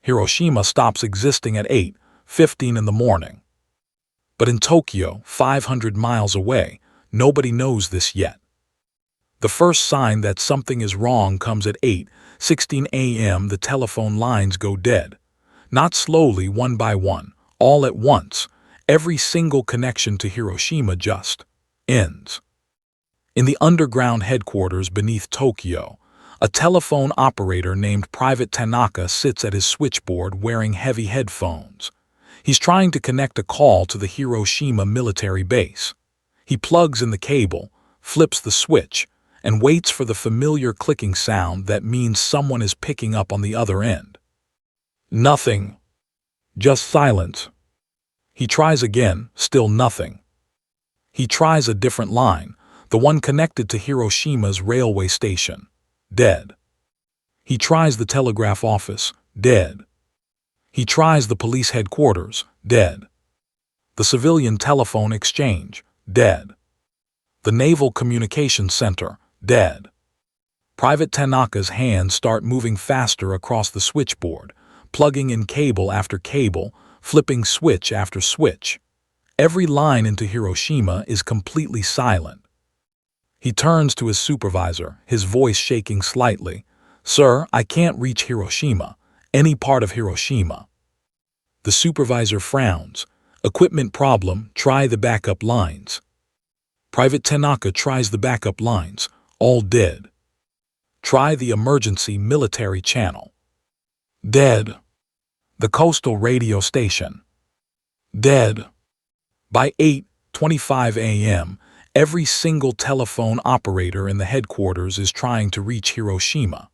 Hiroshima stops existing at 8:15 in the morning. But in Tokyo, 500 miles away, nobody knows this yet. The first sign that something is wrong comes at 8:16 a.m. The telephone lines go dead. Not slowly, one by one, all at once. Every single connection to Hiroshima just ends. In the underground headquarters beneath Tokyo, a telephone operator named Private Tanaka sits at his switchboard wearing heavy headphones. He's trying to connect a call to the Hiroshima military base. He plugs in the cable, flips the switch, and waits for the familiar clicking sound that means someone is picking up on the other end. Nothing. Just silence. He tries again, still nothing. He tries a different line, the one connected to Hiroshima's railway station. Dead. He tries the telegraph office. Dead. He tries the police headquarters. Dead. The civilian telephone exchange. Dead. The Naval Communications Center. Dead. Private Tanaka's hands start moving faster across the switchboard, plugging in cable after cable, flipping switch after switch. Every line into Hiroshima is completely silent. He turns to his supervisor, his voice shaking slightly. "Sir, I can't reach Hiroshima, any part of Hiroshima." The supervisor frowns. "Equipment problem, try the backup lines." Private Tanaka tries the backup lines, all dead. "Try the emergency military channel." Dead. The coastal radio station. Dead. By 8:25 a.m., every single telephone operator in the headquarters is trying to reach Hiroshima.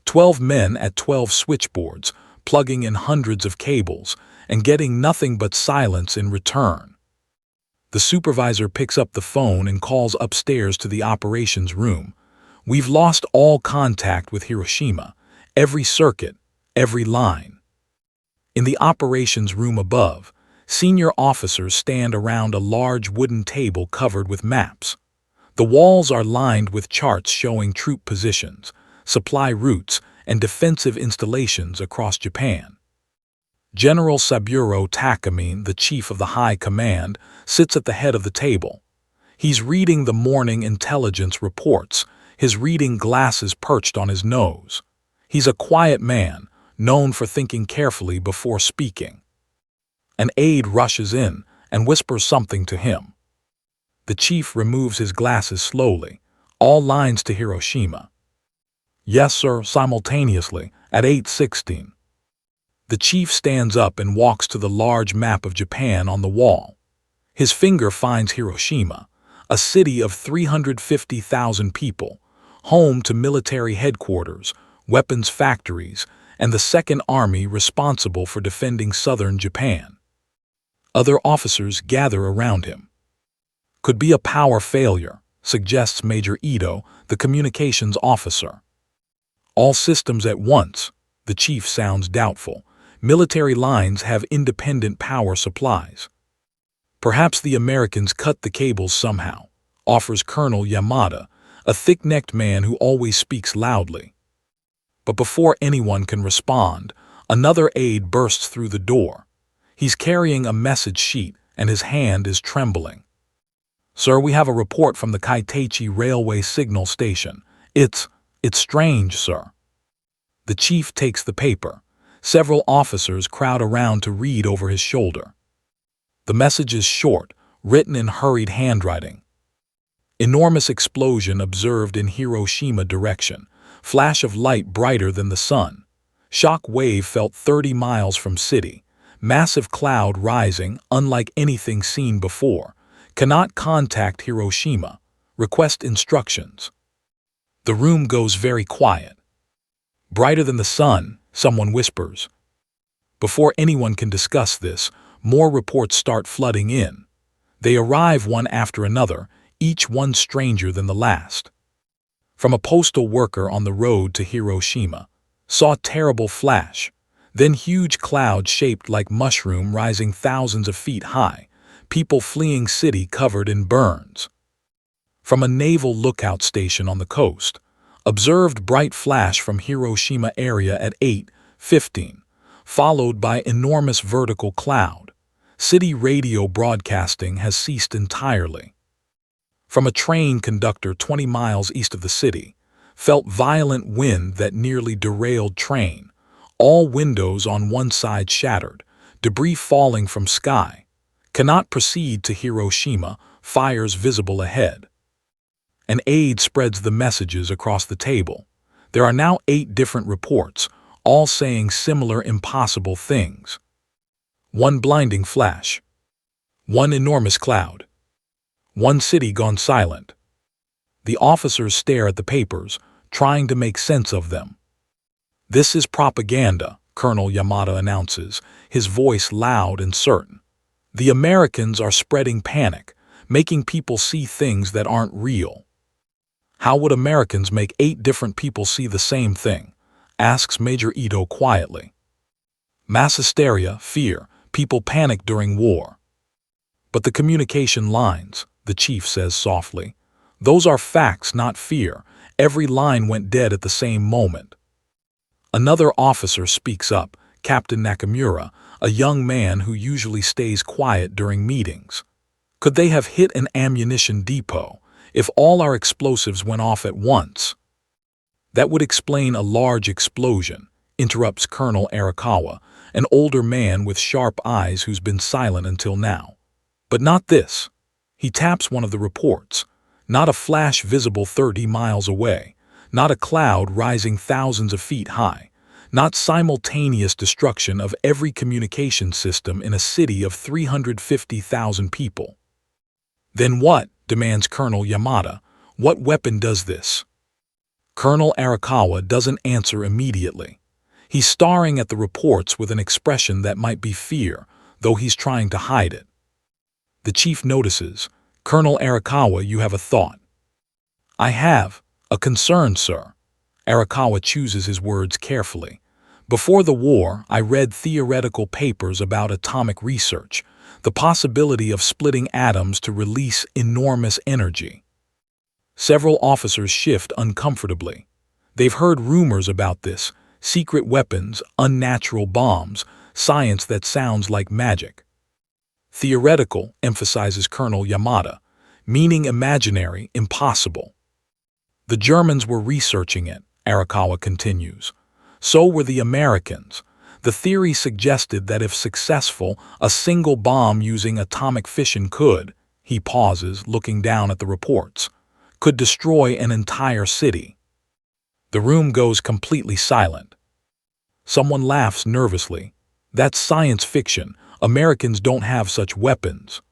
12 men at 12 switchboards, plugging in hundreds of cables, and getting nothing but silence in return. The supervisor picks up the phone and calls upstairs to the operations room. "We've lost all contact with Hiroshima, every circuit, every line." In the operations room above, senior officers stand around a large wooden table covered with maps. The walls are lined with charts showing troop positions, supply routes, and defensive installations across Japan. General Saburo Takamine, the chief of the High Command, sits at the head of the table. He's reading the morning intelligence reports, his reading glasses perched on his nose. He's a quiet man, known for thinking carefully before speaking. An aide rushes in and whispers something to him. The chief removes his glasses slowly. "All lines to Hiroshima." "Yes, sir," simultaneously, at 8:16. The chief stands up and walks to the large map of Japan on the wall. His finger finds Hiroshima, a city of 350,000 people, home to military headquarters, weapons factories, and the Second Army responsible for defending southern Japan. Other officers gather around him. "Could be a power failure," suggests Major Ito, the communications officer. "All systems at once," the chief sounds doubtful. "Military lines have independent power supplies." "Perhaps the Americans cut the cables somehow," offers Colonel Yamada, a thick-necked man who always speaks loudly. But before anyone can respond, another aide bursts through the door. He's carrying a message sheet and his hand is trembling. "Sir, we have a report from the Kaiteichi railway signal station. It's strange, sir." The chief takes the paper. Several officers crowd around to read over his shoulder. The message is short, written in hurried handwriting. "Enormous explosion observed in Hiroshima direction. Flash of light brighter than the sun. Shock wave felt 30 miles from city. Massive cloud rising, unlike anything seen before. Cannot contact Hiroshima. Request instructions." The room goes very quiet. "Brighter than the sun," someone whispers. Before anyone can discuss this, more reports start flooding in. They arrive one after another, each one stranger than the last. From a postal worker on the road to Hiroshima. Saw terrible flash. Then huge cloud shaped like mushroom rising thousands of feet high. People fleeing city covered in burns. From a naval lookout station on the coast. Observed bright flash from Hiroshima area at 8:15. followed by enormous vertical cloud. City radio broadcasting has ceased entirely. From a train conductor 20 miles east of the city, felt violent wind that nearly derailed train. All windows on one side shattered, debris falling from sky. Cannot proceed to Hiroshima, fires visible ahead. An aide spreads the messages across the table. There are now 8 different reports, all saying similar impossible things. One blinding flash. One enormous cloud. One city gone silent. The officers stare at the papers, trying to make sense of them. "This is propaganda," Colonel Yamada announces, his voice loud and certain. "The Americans are spreading panic, making people see things that aren't real." "How would Americans make 8 different people see the same thing?" asks Major Ito quietly. "Mass hysteria, fear, people panic during war." "But the communication lines," the chief says softly. "Those are facts, not fear. Every line went dead at the same moment." Another officer speaks up, Captain Nakamura, a young man who usually stays quiet during meetings. "Could they have hit an ammunition depot if all our explosives went off at once?" "That would explain a large explosion," interrupts Colonel Arakawa, an older man with sharp eyes who's been silent until now. "But not this." He taps one of the reports. Not a flash visible 30 miles away. Not a cloud rising thousands of feet high. Not simultaneous destruction of every communication system in a city of 350,000 people. "Then what?" demands Colonel Yamada. "What weapon does this?" Colonel Arakawa doesn't answer immediately. He's staring at the reports with an expression that might be fear, though he's trying to hide it. The chief notices. "Colonel Arakawa, you have a thought." "I have a concern, sir." Arakawa chooses his words carefully. "Before the war, I read theoretical papers about atomic research, the possibility of splitting atoms to release enormous energy." Several officers shift uncomfortably. They've heard rumors about this, secret weapons, unnatural bombs, science that sounds like magic. "Theoretical," emphasizes Colonel Yamada, "meaning imaginary, impossible." "The Germans were researching it," Arakawa continues. "So were the Americans. The theory suggested that if successful, a single bomb using atomic fission could," he pauses, looking down at the reports, "could destroy an entire city." The room goes completely silent. Someone laughs nervously. "That's science fiction. Americans don't have such weapons."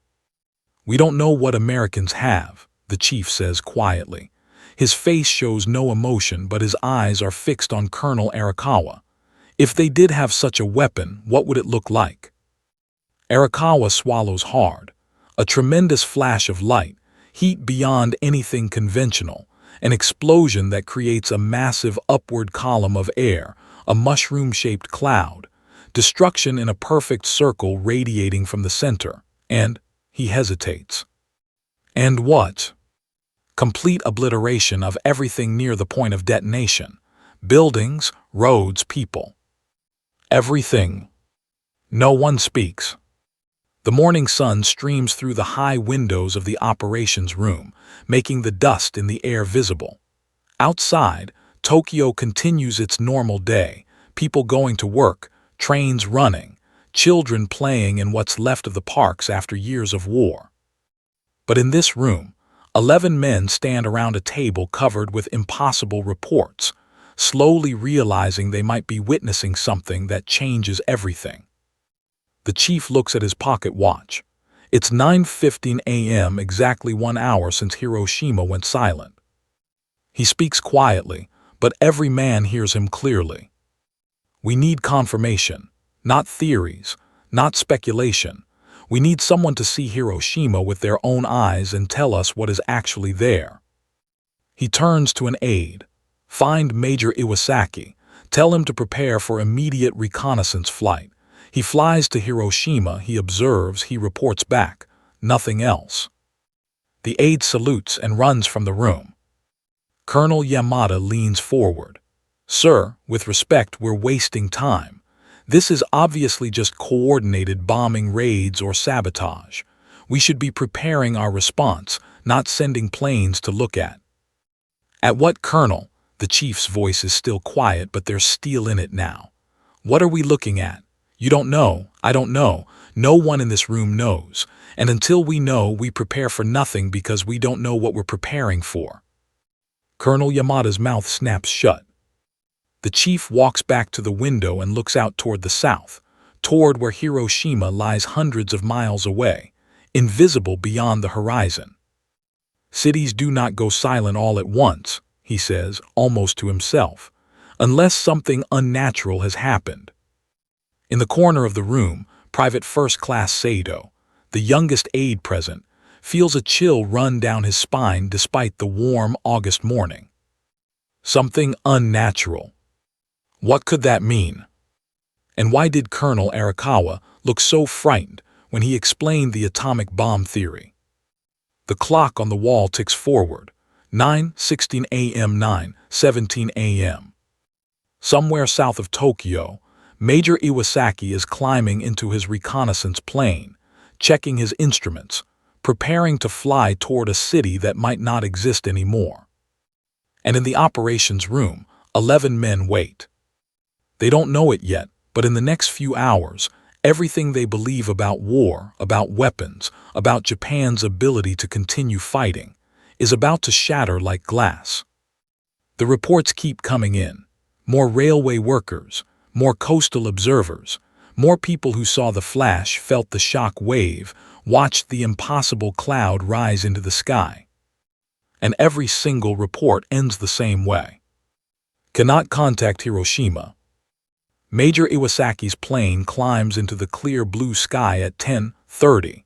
"We don't know what Americans have," the chief says quietly. His face shows no emotion, but his eyes are fixed on Colonel Arakawa. "If they did have such a weapon, what would it look like?" Arakawa swallows hard. A tremendous flash of light, heat beyond anything conventional, an explosion that creates a massive upward column of air, a mushroom-shaped cloud, destruction in a perfect circle radiating from the center, and he hesitates. "And what?" "Complete obliteration of everything near the point of detonation. Buildings, roads, people. Everything." No one speaks. The morning sun streams through the high windows of the operations room, making the dust in the air visible. Outside, Tokyo continues its normal day, people going to work, trains running, children playing in what's left of the parks after years of war. But in this room, 11 men stand around a table covered with impossible reports, slowly realizing they might be witnessing something that changes everything. The chief looks at his pocket watch. It's 9:15 a.m., exactly 1 hour since Hiroshima went silent. He speaks quietly, but every man hears him clearly. "We need confirmation, not theories, not speculation. We need someone to see Hiroshima with their own eyes and tell us what is actually there." He turns to an aide. "Find Major Iwasaki. Tell him to prepare for immediate reconnaissance flight." He flies to Hiroshima, he observes, he reports back. Nothing else. The aide salutes and runs from the room. Colonel Yamada leans forward. "Sir, with respect, we're wasting time. This is obviously just coordinated bombing raids or sabotage. We should be preparing our response, not sending planes to look at. At what, Colonel? The chief's voice is still quiet, but there's steel in it now. What are we looking at? You don't know. I don't know. No one in this room knows. And until we know, we prepare for nothing because we don't know what we're preparing for. Colonel Yamada's mouth snaps shut. The chief walks back to the window and looks out toward the south, toward where Hiroshima lies hundreds of miles away, invisible beyond the horizon. Cities do not go silent all at once, he says, almost to himself, unless something unnatural has happened. In the corner of the room, Private First Class Sato, the youngest aide present, feels a chill run down his spine despite the warm August morning. Something unnatural. What could that mean? And why did Colonel Arakawa look so frightened when he explained the atomic bomb theory? The clock on the wall ticks forward. 9:16 a.m. 9:17 a.m. Somewhere south of Tokyo, Major Iwasaki is climbing into his reconnaissance plane, checking his instruments, preparing to fly toward a city that might not exist anymore. And in the operations room, 11 men wait. They don't know it yet, but in the next few hours, everything they believe about war, about weapons, about Japan's ability to continue fighting, is about to shatter like glass. The reports keep coming in. More railway workers, more coastal observers, more people who saw the flash, felt the shock wave, watched the impossible cloud rise into the sky. And every single report ends the same way. Cannot contact Hiroshima. Major Iwasaki's plane climbs into the clear blue sky at 10:30.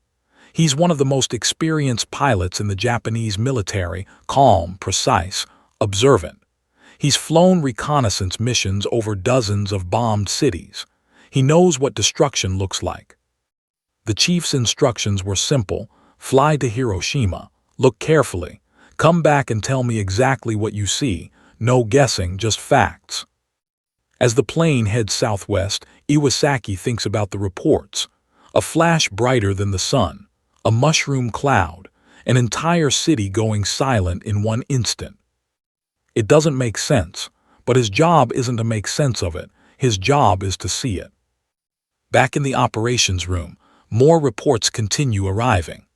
He's one of the most experienced pilots in the Japanese military, calm, precise, observant. He's flown reconnaissance missions over dozens of bombed cities. He knows what destruction looks like. The chief's instructions were simple: fly to Hiroshima, look carefully, come back and tell me exactly what you see, no guessing, just facts. As the plane heads southwest, Iwasaki thinks about the reports. A flash brighter than the sun, a mushroom cloud, an entire city going silent in one instant. It doesn't make sense, but his job isn't to make sense of it. His job is to see it. Back in the operations room, more reports continue arriving.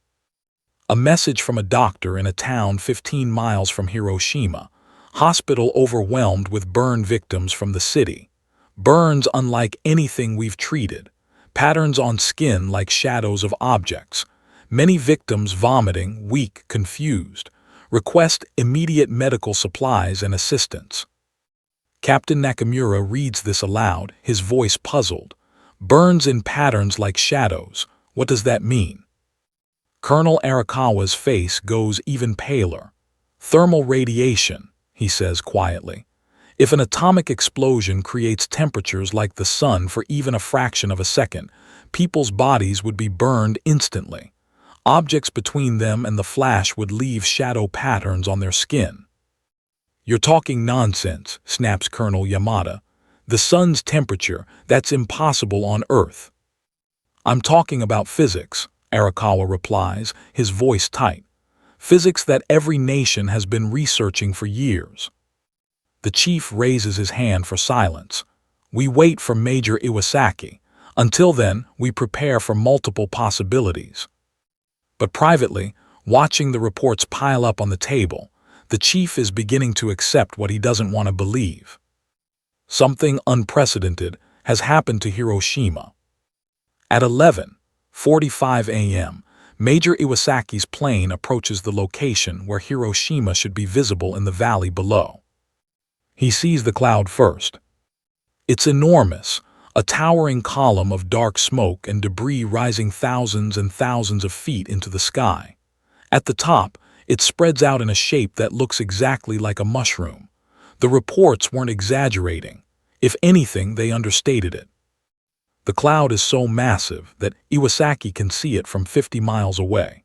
A message from a doctor in a town 15 miles from Hiroshima. Hospital overwhelmed with burn victims from the city. Burns unlike anything we've treated. Patterns on skin like shadows of objects. Many victims vomiting, weak, confused. Request immediate medical supplies and assistance. Captain Nakamura reads this aloud, his voice puzzled. Burns in patterns like shadows. What does that mean? Colonel Arakawa's face goes even paler. Thermal radiation, he says quietly. If an atomic explosion creates temperatures like the sun for even a fraction of a second, people's bodies would be burned instantly. Objects between them and the flash would leave shadow patterns on their skin. You're talking nonsense, snaps Colonel Yamada. The sun's temperature, that's impossible on Earth. I'm talking about physics, Arakawa replies, his voice tight. Physics that every nation has been researching for years. The chief raises his hand for silence. We wait for Major Iwasaki. Until then, we prepare for multiple possibilities. But privately, watching the reports pile up on the table, the chief is beginning to accept what he doesn't want to believe. Something unprecedented has happened to Hiroshima. At 11:45 a.m., Major Iwasaki's plane approaches the location where Hiroshima should be visible in the valley below. He sees the cloud first. It's enormous, a towering column of dark smoke and debris rising thousands and thousands of feet into the sky. At the top, it spreads out in a shape that looks exactly like a mushroom. The reports weren't exaggerating. If anything, they understated it. The cloud is so massive that Iwasaki can see it from 50 miles away.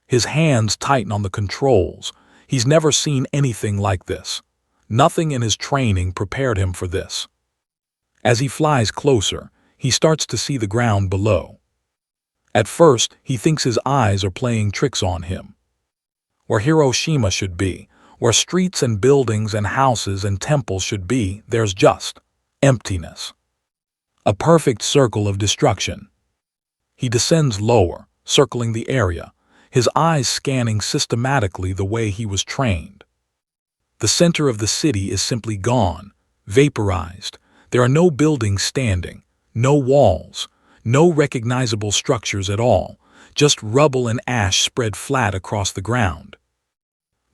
His hands tighten on the controls. He's never seen anything like this. Nothing in his training prepared him for this. As he flies closer, he starts to see the ground below. At first, he thinks his eyes are playing tricks on him. Where Hiroshima should be, where streets and buildings and houses and temples should be, there's just emptiness. A perfect circle of destruction. He descends lower, circling the area, his eyes scanning systematically the way he was trained. The center of the city is simply gone, vaporized. There are no buildings standing, no walls, no recognizable structures at all, just rubble and ash spread flat across the ground.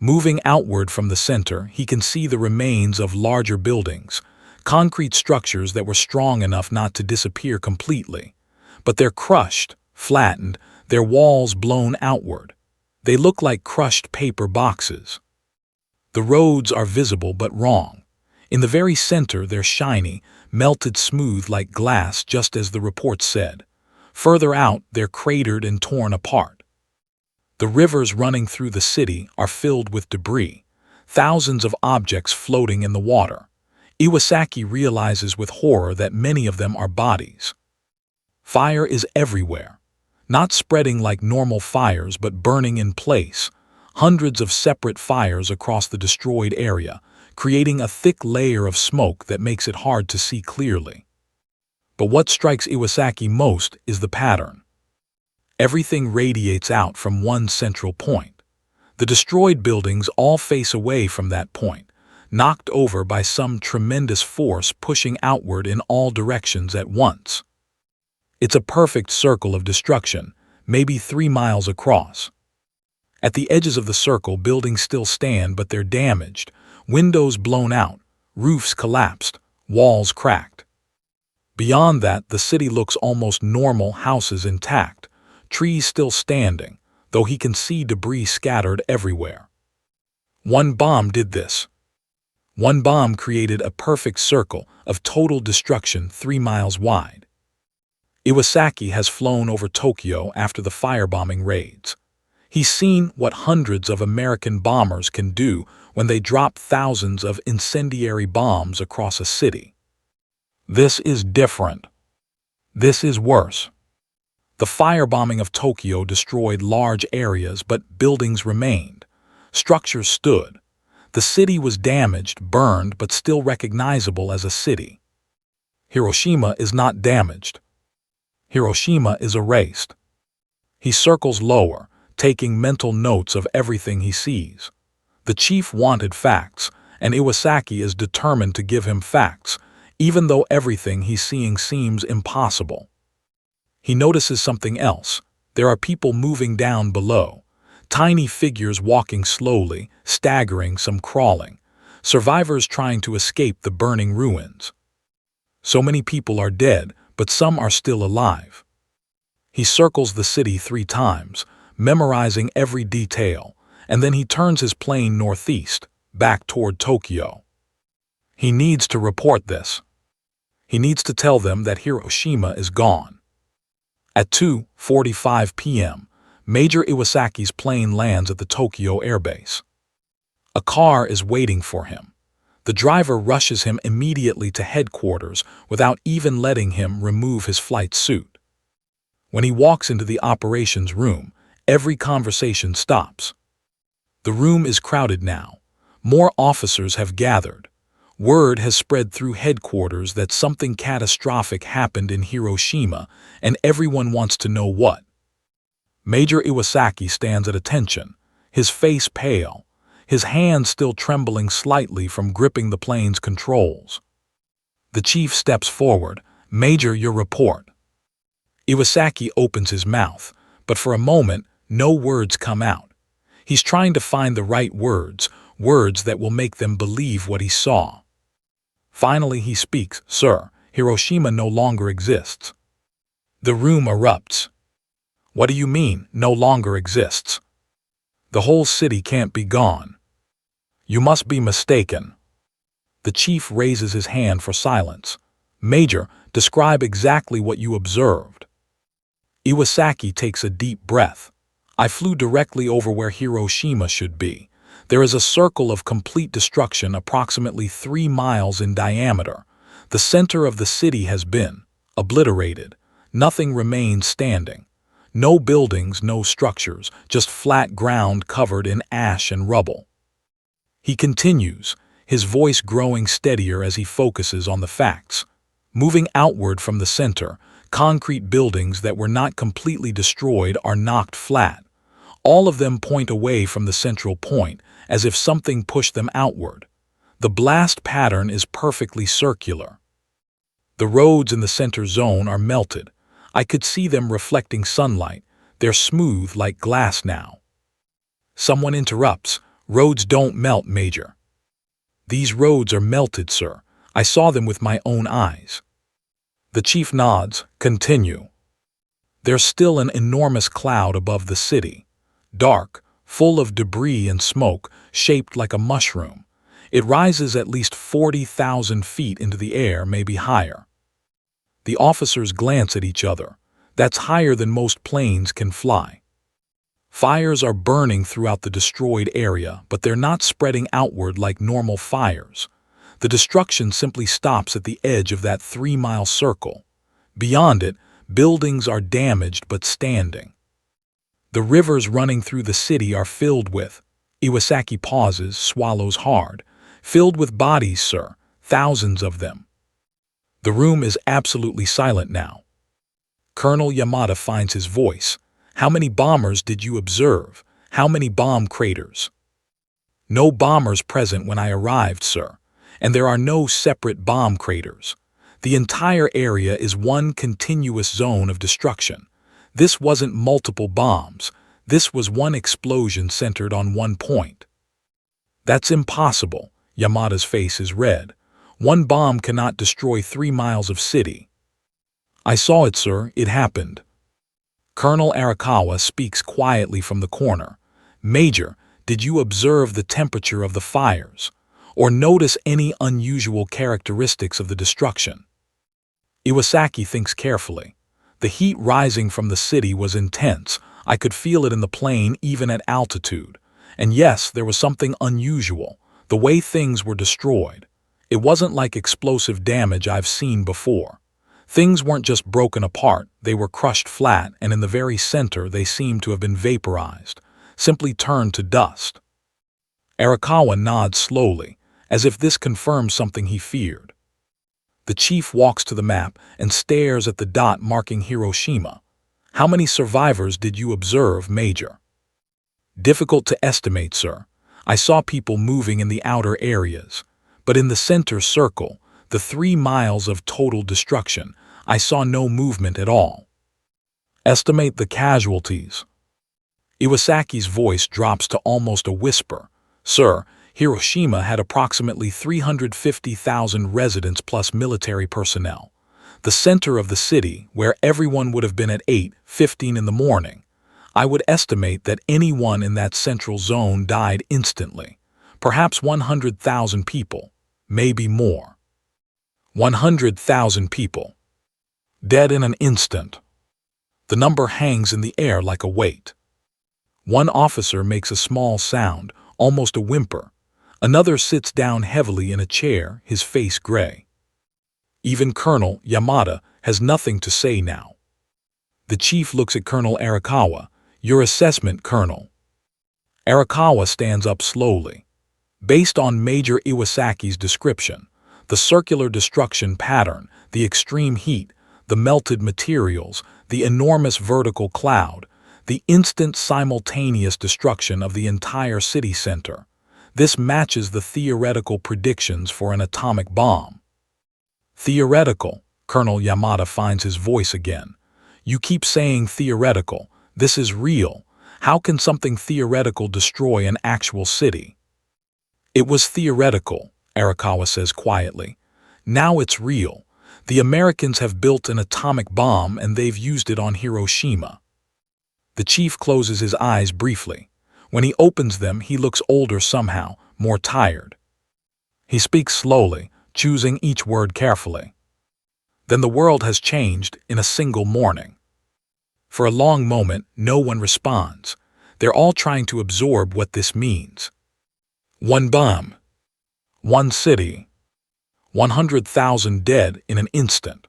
Moving outward from the center, he can see the remains of larger buildings, concrete structures that were strong enough not to disappear completely. But they're crushed, flattened, their walls blown outward. They look like crushed paper boxes. The roads are visible but wrong. In the very center, they're shiny, melted smooth like glass, just as the report said. Further out, they're cratered and torn apart. The rivers running through the city are filled with debris, thousands of objects floating in the water. Iwasaki realizes with horror that many of them are bodies. Fire is everywhere, not spreading like normal fires but burning in place, hundreds of separate fires across the destroyed area, creating a thick layer of smoke that makes it hard to see clearly. But what strikes Iwasaki most is the pattern. Everything radiates out from one central point. The destroyed buildings all face away from that point, knocked over by some tremendous force pushing outward in all directions at once. It's a perfect circle of destruction, maybe 3 miles across. At the edges of the circle, buildings still stand, but they're damaged, windows blown out, roofs collapsed, walls cracked. Beyond that, the city looks almost normal, houses intact, trees still standing, though he can see debris scattered everywhere. One bomb did this. One bomb created a perfect circle of total destruction 3 miles wide. Iwasaki has flown over Tokyo after the firebombing raids. He's seen what hundreds of American bombers can do when they drop thousands of incendiary bombs across a city. This is different. This is worse. The firebombing of Tokyo destroyed large areas, but buildings remained. Structures stood. The city was damaged, burned, but still recognizable as a city. Hiroshima is not damaged. Hiroshima is erased. He circles lower, taking mental notes of everything he sees. The chief wanted facts, and Iwasaki is determined to give him facts, even though everything he's seeing seems impossible. He notices something else. There are people moving down below. Tiny figures walking slowly, staggering, some crawling. Survivors trying to escape the burning ruins. So many people are dead, but some are still alive. He circles the city 3 times, memorizing every detail, and then he turns his plane northeast, back toward Tokyo. He needs to report this. He needs to tell them that Hiroshima is gone. At 2:45 p.m., Major Iwasaki's plane lands at the Tokyo airbase. A car is waiting for him. The driver rushes him immediately to headquarters without even letting him remove his flight suit. When he walks into the operations room, every conversation stops. The room is crowded now. More officers have gathered. Word has spread through headquarters that something catastrophic happened in Hiroshima, and everyone wants to know what. Major Iwasaki stands at attention, his face pale, his hands still trembling slightly from gripping the plane's controls. The chief steps forward. "Major, your report." Iwasaki opens his mouth, but for a moment, no words come out. He's trying to find the right words, words that will make them believe what he saw. Finally, he speaks. "Sir, Hiroshima no longer exists." The room erupts. "What do you mean, no longer exists? The whole city can't be gone. You must be mistaken." The chief raises his hand for silence. "Major, describe exactly what you observed." Iwasaki takes a deep breath. "I flew directly over where Hiroshima should be. There is a circle of complete destruction approximately 3 miles in diameter. The center of the city has been obliterated. Nothing remains standing. No buildings, no structures, just flat ground covered in ash and rubble. He continues, his voice growing steadier as he focuses on the facts. Moving outward from the center, concrete buildings that were not completely destroyed are knocked flat. All of them point away from the central point, as if something pushed them outward. The blast pattern is perfectly circular. The roads in the center zone are melted. I could see them reflecting sunlight. They're smooth like glass now. Someone interrupts. Roads don't melt, Major. These roads are melted, sir. I saw them with my own eyes. The chief nods. Continue. There's still an enormous cloud above the city. Dark, full of debris and smoke, shaped like a mushroom. It rises at least 40,000 feet into the air, maybe higher. The officers glance at each other. That's higher than most planes can fly. Fires are burning throughout the destroyed area, but they're not spreading outward like normal fires. The destruction simply stops at the edge of that 3-mile circle. Beyond it, buildings are damaged but standing. The rivers running through the city are filled with— Iwasaki pauses, swallows hard. Filled with bodies, sir. Thousands of them. The room is absolutely silent now. Colonel Yamada finds his voice. How many bombers did you observe? How many bomb craters? No bombers present when I arrived, sir. And there are no separate bomb craters. The entire area is one continuous zone of destruction. This wasn't multiple bombs. This was one explosion centered on one point. That's impossible. Yamada's face is red. One bomb cannot destroy 3 miles of city. I saw it, sir. It happened. Colonel Arakawa speaks quietly from the corner. Major, did you observe the temperature of the fires? Or notice any unusual characteristics of the destruction? Iwasaki thinks carefully. The heat rising from the city was intense. I could feel it in the plane even at altitude. And yes, there was something unusual. The way things were destroyed. It wasn't like explosive damage I've seen before. Things weren't just broken apart, they were crushed flat, and in the very center they seemed to have been vaporized, simply turned to dust. Arakawa nods slowly, as if this confirmed something he feared. The chief walks to the map and stares at the dot marking Hiroshima. How many survivors did you observe, Major? Difficult to estimate, sir. I saw people moving in the outer areas. But in the center circle, the 3 miles of total destruction, I saw no movement at all. Estimate the casualties. Iwasaki's voice drops to almost a whisper. Sir, Hiroshima had approximately 350,000 residents plus military personnel. The center of the city, where everyone would have been at 8:15 in the morning, I would estimate that anyone in that central zone died instantly. Perhaps 100,000 people, maybe more. 100,000 people. Dead in an instant. The number hangs in the air like a weight. One officer makes a small sound, almost a whimper. Another sits down heavily in a chair, his face gray. Even Colonel Yamada has nothing to say now. The chief looks at Colonel Arakawa. Your assessment, Colonel. Arakawa stands up slowly. Based on Major Iwasaki's description, the circular destruction pattern, the extreme heat, the melted materials, the enormous vertical cloud, the instant simultaneous destruction of the entire city center, this matches the theoretical predictions for an atomic bomb. Theoretical, Colonel Yamada finds his voice again. You keep saying theoretical. This is real. How can something theoretical destroy an actual city? It was theoretical, Arakawa says quietly. Now it's real. The Americans have built an atomic bomb and they've used it on Hiroshima. The chief closes his eyes briefly. When he opens them, he looks older somehow, more tired. He speaks slowly, choosing each word carefully. Then the world has changed in a single morning. For a long moment, no one responds. They're all trying to absorb what this means. One bomb. One city. 100,000 dead in an instant.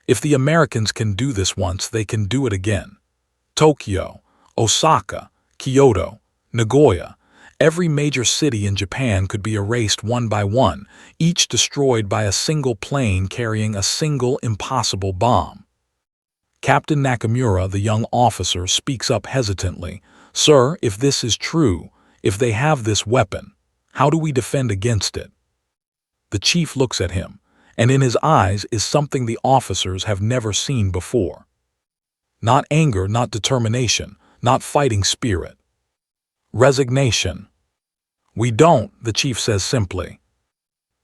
If the Americans can do this once, they can do it again. Tokyo, Osaka, Kyoto, Nagoya, every major city in Japan could be erased one by one, each destroyed by a single plane carrying a single impossible bomb. Captain Nakamura, the young officer, speaks up hesitantly. "Sir, if this is true, if they have this weapon, how do we defend against it?" The chief looks at him, and in his eyes is something the officers have never seen before. Not anger, not determination, not fighting spirit. Resignation. "We don't," the chief says simply.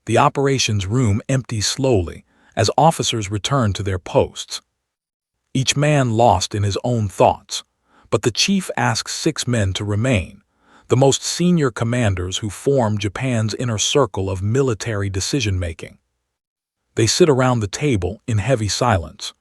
The operations room empties slowly as officers return to their posts. Each man lost in his own thoughts, but the chief asks 6 men to remain, the most senior commanders who form Japan's inner circle of military decision-making. They sit around the table in heavy silence.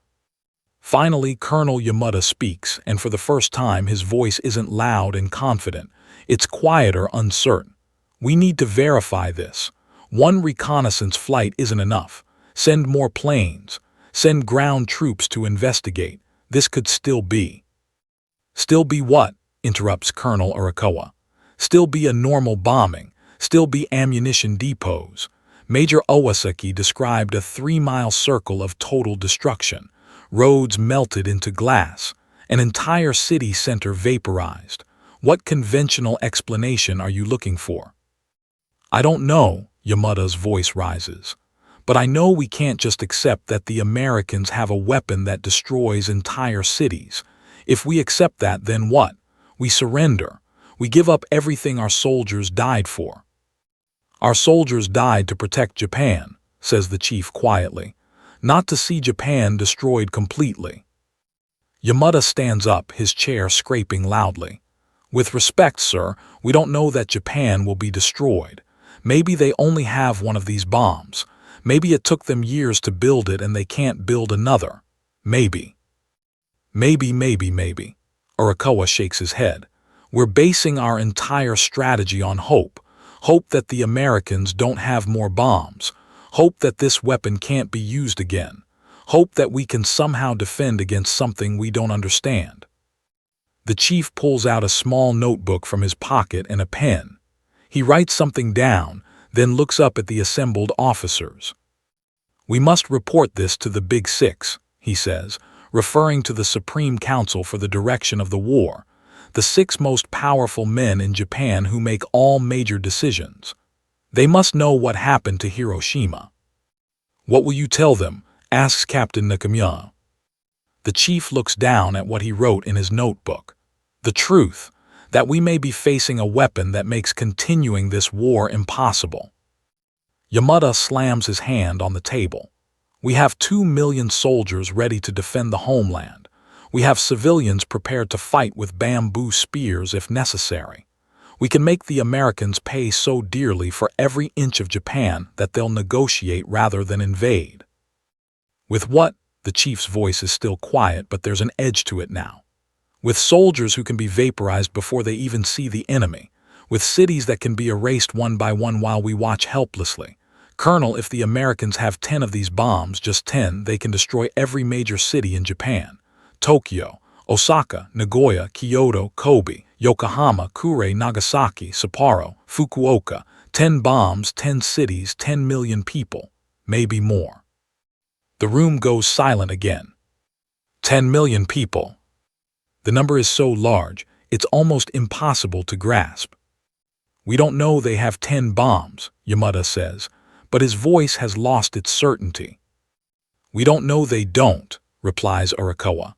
Finally, Colonel Yamada speaks, and for the first time his voice isn't loud and confident. It's quieter, uncertain. "We need to verify this. One reconnaissance flight isn't enough. Send more planes. Send ground troops to investigate. This could still be." "Still be what?" interrupts Colonel Arakawa. "Still be a normal bombing. Still be ammunition depots." Major Owasaki described a 3-mile circle of total destruction. Roads melted into glass. An entire city center vaporized. What conventional explanation are you looking for? "I don't know," Yamada's voice rises. "But I know we can't just accept that the Americans have a weapon that destroys entire cities. If we accept that, then what? We surrender. We give up everything our soldiers died for." "Our soldiers died to protect Japan," says the chief quietly, "not to see Japan destroyed completely." Yamada stands up, his chair scraping loudly. "With respect, sir, we don't know that Japan will be destroyed. Maybe they only have one of these bombs. Maybe it took them years to build it and they can't build another. Maybe." Maybe. Arakawa shakes his head. "We're basing our entire strategy on hope. Hope that the Americans don't have more bombs. Hope that this weapon can't be used again. Hope that we can somehow defend against something we don't understand." The chief pulls out a small notebook from his pocket and a pen. He writes something down, then looks up at the assembled officers. "We must report this to the Big Six," he says, referring to the Supreme Council for the direction of the war, the 6 most powerful men in Japan who make all major decisions. They must know what happened to Hiroshima. "What will you tell them?" asks Captain Nakamura. The chief looks down at what he wrote in his notebook. "The truth, that we may be facing a weapon that makes continuing this war impossible." Yamada slams his hand on the table. "We have 2 million soldiers ready to defend the homeland. We have civilians prepared to fight with bamboo spears if necessary. We can make the Americans pay so dearly for every inch of Japan that they'll negotiate rather than invade." "With what?" The chief's voice is still quiet, but there's an edge to it now. "With soldiers who can be vaporized before they even see the enemy. With cities that can be erased one by one while we watch helplessly. Colonel, if the Americans have 10 of these bombs, just 10, they can destroy every major city in Japan. Tokyo, Osaka, Nagoya, Kyoto, Kobe, Yokohama, Kure, Nagasaki, Sapporo, Fukuoka. 10 bombs, 10 cities, 10 million people. Maybe more." The room goes silent again. 10 million people. The number is so large, it's almost impossible to grasp. "We don't know they have 10 bombs," Yamada says, but his voice has lost its certainty. "We don't know they don't," replies Arakawa.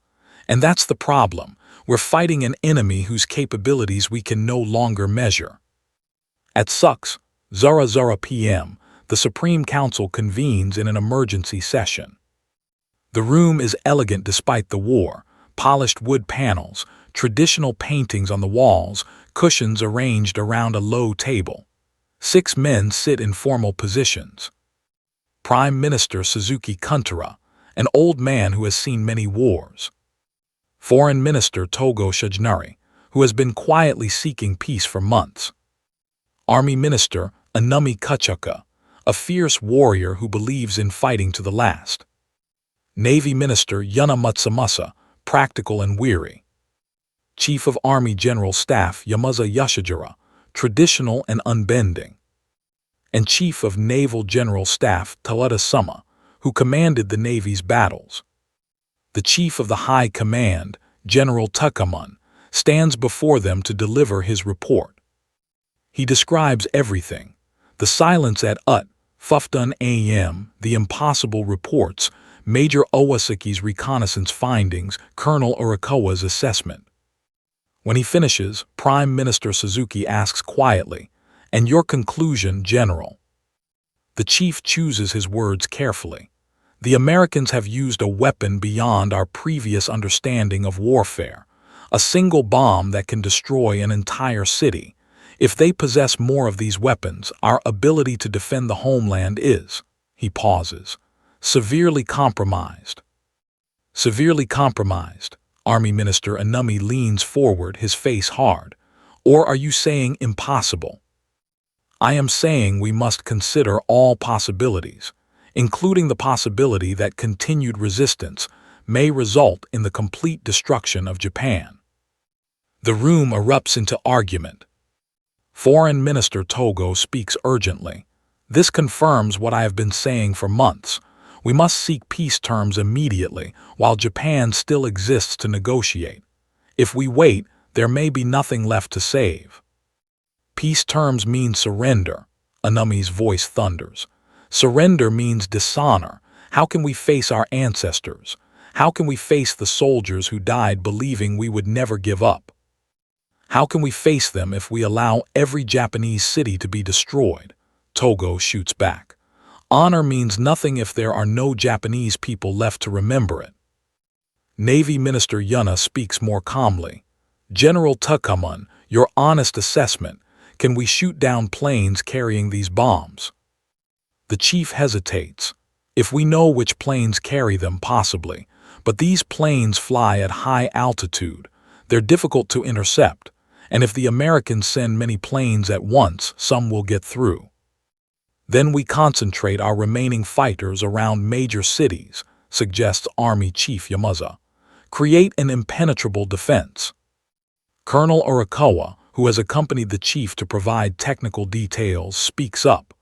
"And that's the problem. We're fighting an enemy whose capabilities we can no longer measure." At 6:00 p.m., the Supreme Council convenes in an emergency session. The room is elegant despite the war, polished wood panels, traditional paintings on the walls, cushions arranged around a low table. 6 men sit in formal positions. Prime Minister Suzuki Kuntara, an old man who has seen many wars. Foreign Minister Togo Shijinari, who has been quietly seeking peace for months. Army Minister Inami Kuchaka, a fierce warrior who believes in fighting to the last. Navy Minister Yuna Matsumoto, practical and weary. Chief of Army General Staff Yamaza Yoshijiro, traditional and unbending. And Chief of Naval General Staff Toyota Suma, who commanded the Navy's battles. The Chief of the High Command, General Takamon, stands before them to deliver his report. He describes everything: the silence at 15 a.m., the impossible reports, Major Owasaki's reconnaissance findings, Colonel Urakawa's assessment. When he finishes, Prime Minister Suzuki asks quietly, "And your conclusion, General?" The chief chooses his words carefully. The Americans have used a weapon beyond our previous understanding of warfare, a single bomb that can destroy an entire city. If they possess more of these weapons, our ability to defend the homeland is, he pauses, severely compromised. Severely compromised. Army Minister Inami leans forward, his face hard. Or are you saying impossible? I am saying we must consider all possibilities, including the possibility that continued resistance may result in the complete destruction of Japan. The room erupts into argument. Foreign Minister Togo speaks urgently. This confirms what I have been saying for months. We must seek peace terms immediately while Japan still exists to negotiate. If we wait, there may be nothing left to save. Peace terms mean surrender, Inami's voice thunders. Surrender means dishonor. How can we face our ancestors? How can we face the soldiers who died believing we would never give up? How can we face them if we allow every Japanese city to be destroyed? Togo shoots back. Honor means nothing if there are no Japanese people left to remember it. Navy Minister Yuna speaks more calmly. General Takamon, your honest assessment, can we shoot down planes carrying these bombs? The chief hesitates. If we know which planes carry them, possibly, but these planes fly at high altitude. They're difficult to intercept, and if the Americans send many planes at once, some will get through. Then we concentrate our remaining fighters around major cities, suggests Army Chief Yamaza. Create an impenetrable defense. Colonel Urakawa, who has accompanied the chief to provide technical details, speaks up.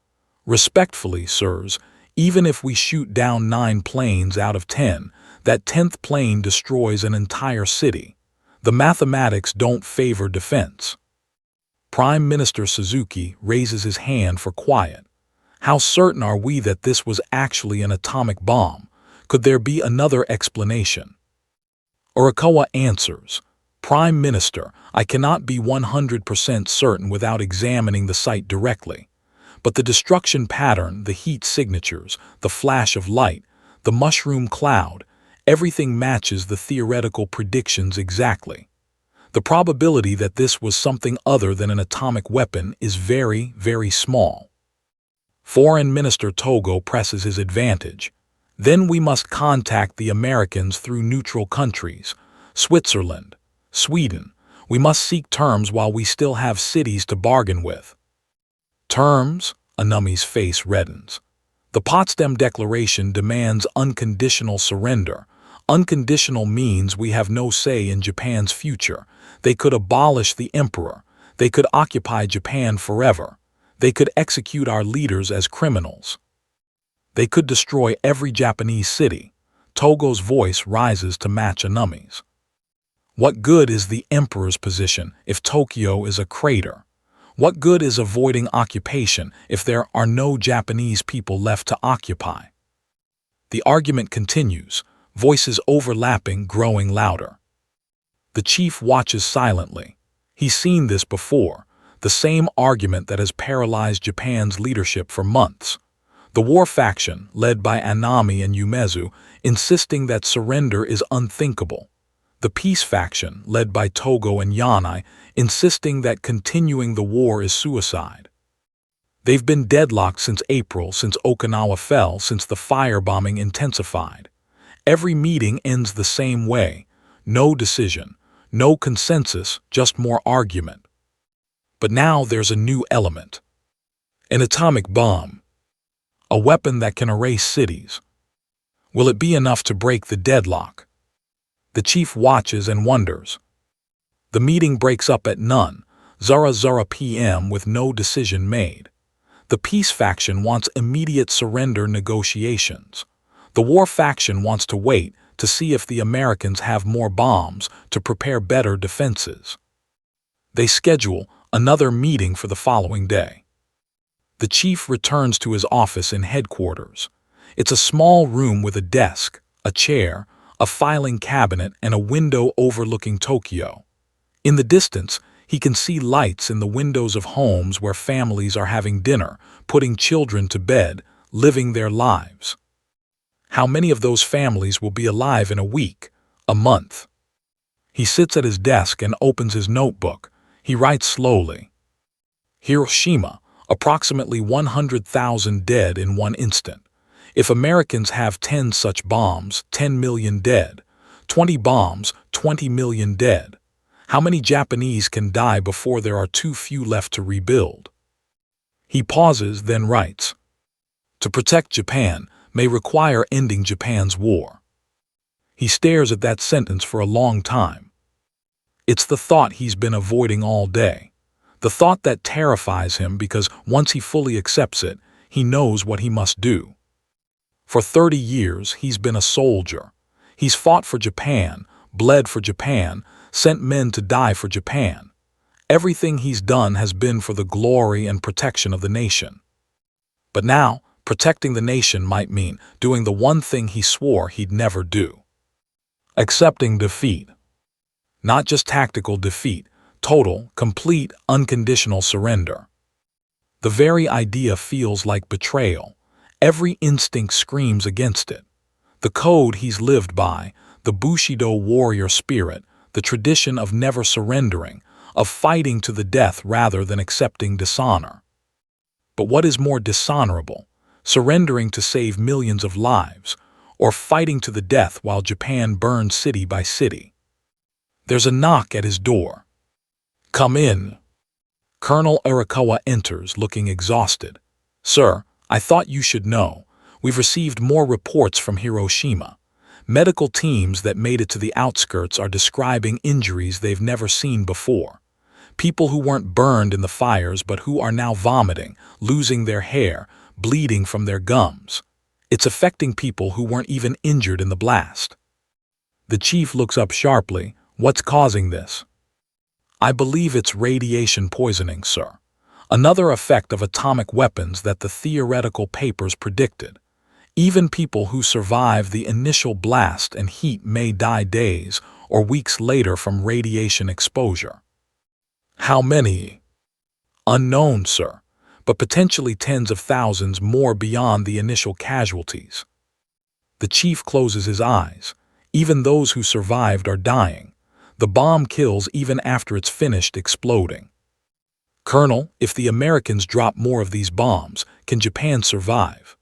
Respectfully, sirs, even if we shoot down 9 planes out of 10, that 10th plane destroys an entire city. The mathematics don't favor defense. Prime Minister Suzuki raises his hand for quiet. How certain are we that this was actually an atomic bomb? Could there be another explanation? Urakawa answers, Prime Minister, I cannot be 100% certain without examining the site directly. But the destruction pattern, the heat signatures, the flash of light, the mushroom cloud, everything matches the theoretical predictions exactly. The probability that this was something other than an atomic weapon is very, very small. Foreign Minister Togo presses his advantage. Then we must contact the Americans through neutral countries, Switzerland, Sweden. We must seek terms while we still have cities to bargain with. Terms? Inami's face reddens. The Potsdam Declaration demands unconditional surrender. Unconditional means we have no say in Japan's future. They could abolish the emperor. They could occupy Japan forever. They could execute our leaders as criminals. They could destroy every Japanese city. Togo's voice rises to match Inami's. What good is the emperor's position if Tokyo is a crater? What good is avoiding occupation if there are no Japanese people left to occupy? The argument continues, voices overlapping, growing louder. The chief watches silently. He's seen this before, the same argument that has paralyzed Japan's leadership for months. The war faction, led by Inami and Umezu, insisting that surrender is unthinkable. The peace faction, led by Togo and Yanai, insisting that continuing the war is suicide. They've been deadlocked since April, since Okinawa fell, since the firebombing intensified. Every meeting ends the same way. No decision, no consensus, just more argument. But now there's a new element. An atomic bomb. A weapon that can erase cities. Will it be enough to break the deadlock? The chief watches and wonders. The meeting breaks up at noon, 00 p.m. with no decision made. The peace faction wants immediate surrender negotiations. The war faction wants to wait to see if the Americans have more bombs to prepare better defenses. They schedule another meeting for the following day. The chief returns to his office in headquarters. It's a small room with a desk, a chair, a filing cabinet, and a window overlooking Tokyo. In the distance, he can see lights in the windows of homes where families are having dinner, putting children to bed, living their lives. How many of those families will be alive in a week, a month? He sits at his desk and opens his notebook. He writes slowly. Hiroshima, approximately 100,000 dead in one instant. If Americans have 10 such bombs, 10 million dead. 20 bombs, 20 million dead. How many Japanese can die before there are too few left to rebuild? He pauses, then writes. To protect Japan may require ending Japan's war. He stares at that sentence for a long time. It's the thought he's been avoiding all day. The thought that terrifies him because once he fully accepts it, he knows what he must do. For 30 years, he's been a soldier. He's fought for Japan, bled for Japan, sent men to die for Japan. Everything he's done has been for the glory and protection of the nation. But now, protecting the nation might mean doing the one thing he swore he'd never do. Accepting defeat. Not just tactical defeat, total, complete, unconditional surrender. The very idea feels like betrayal. Every instinct screams against it. The code he's lived by, the Bushido warrior spirit, the tradition of never surrendering, of fighting to the death rather than accepting dishonor. But what is more dishonorable, surrendering to save millions of lives, or fighting to the death while Japan burns city by city? There's a knock at his door. Come in. Colonel Arakawa enters, looking exhausted. Sir, I thought you should know. We've received more reports from Hiroshima. Medical teams that made it to the outskirts are describing injuries they've never seen before. People who weren't burned in the fires but who are now vomiting, losing their hair, bleeding from their gums. It's affecting people who weren't even injured in the blast. The chief looks up sharply. What's causing this? I believe it's radiation poisoning, sir. Another effect of atomic weapons that the theoretical papers predicted. Even people who survive the initial blast and heat may die days or weeks later from radiation exposure. How many? Unknown, sir, but potentially tens of thousands more beyond the initial casualties. The chief closes his eyes. Even those who survived are dying. The bomb kills even after it's finished exploding. Colonel, if the Americans drop more of these bombs, can Japan survive?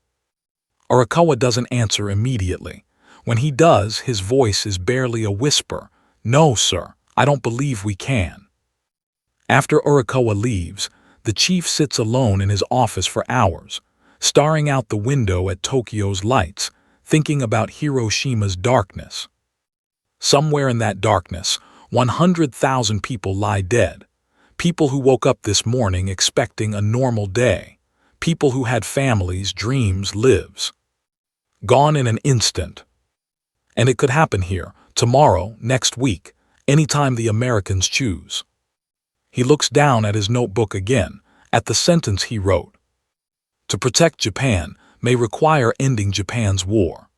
Arakawa doesn't answer immediately. When he does, his voice is barely a whisper. No, sir, I don't believe we can. After Arakawa leaves, the chief sits alone in his office for hours, staring out the window at Tokyo's lights, thinking about Hiroshima's darkness. Somewhere in that darkness, 100,000 people lie dead. People who woke up this morning expecting a normal day. People who had families, dreams, lives. Gone in an instant. And it could happen here, tomorrow, next week, anytime the Americans choose. He looks down at his notebook again, at the sentence he wrote. To protect Japan may require ending Japan's war.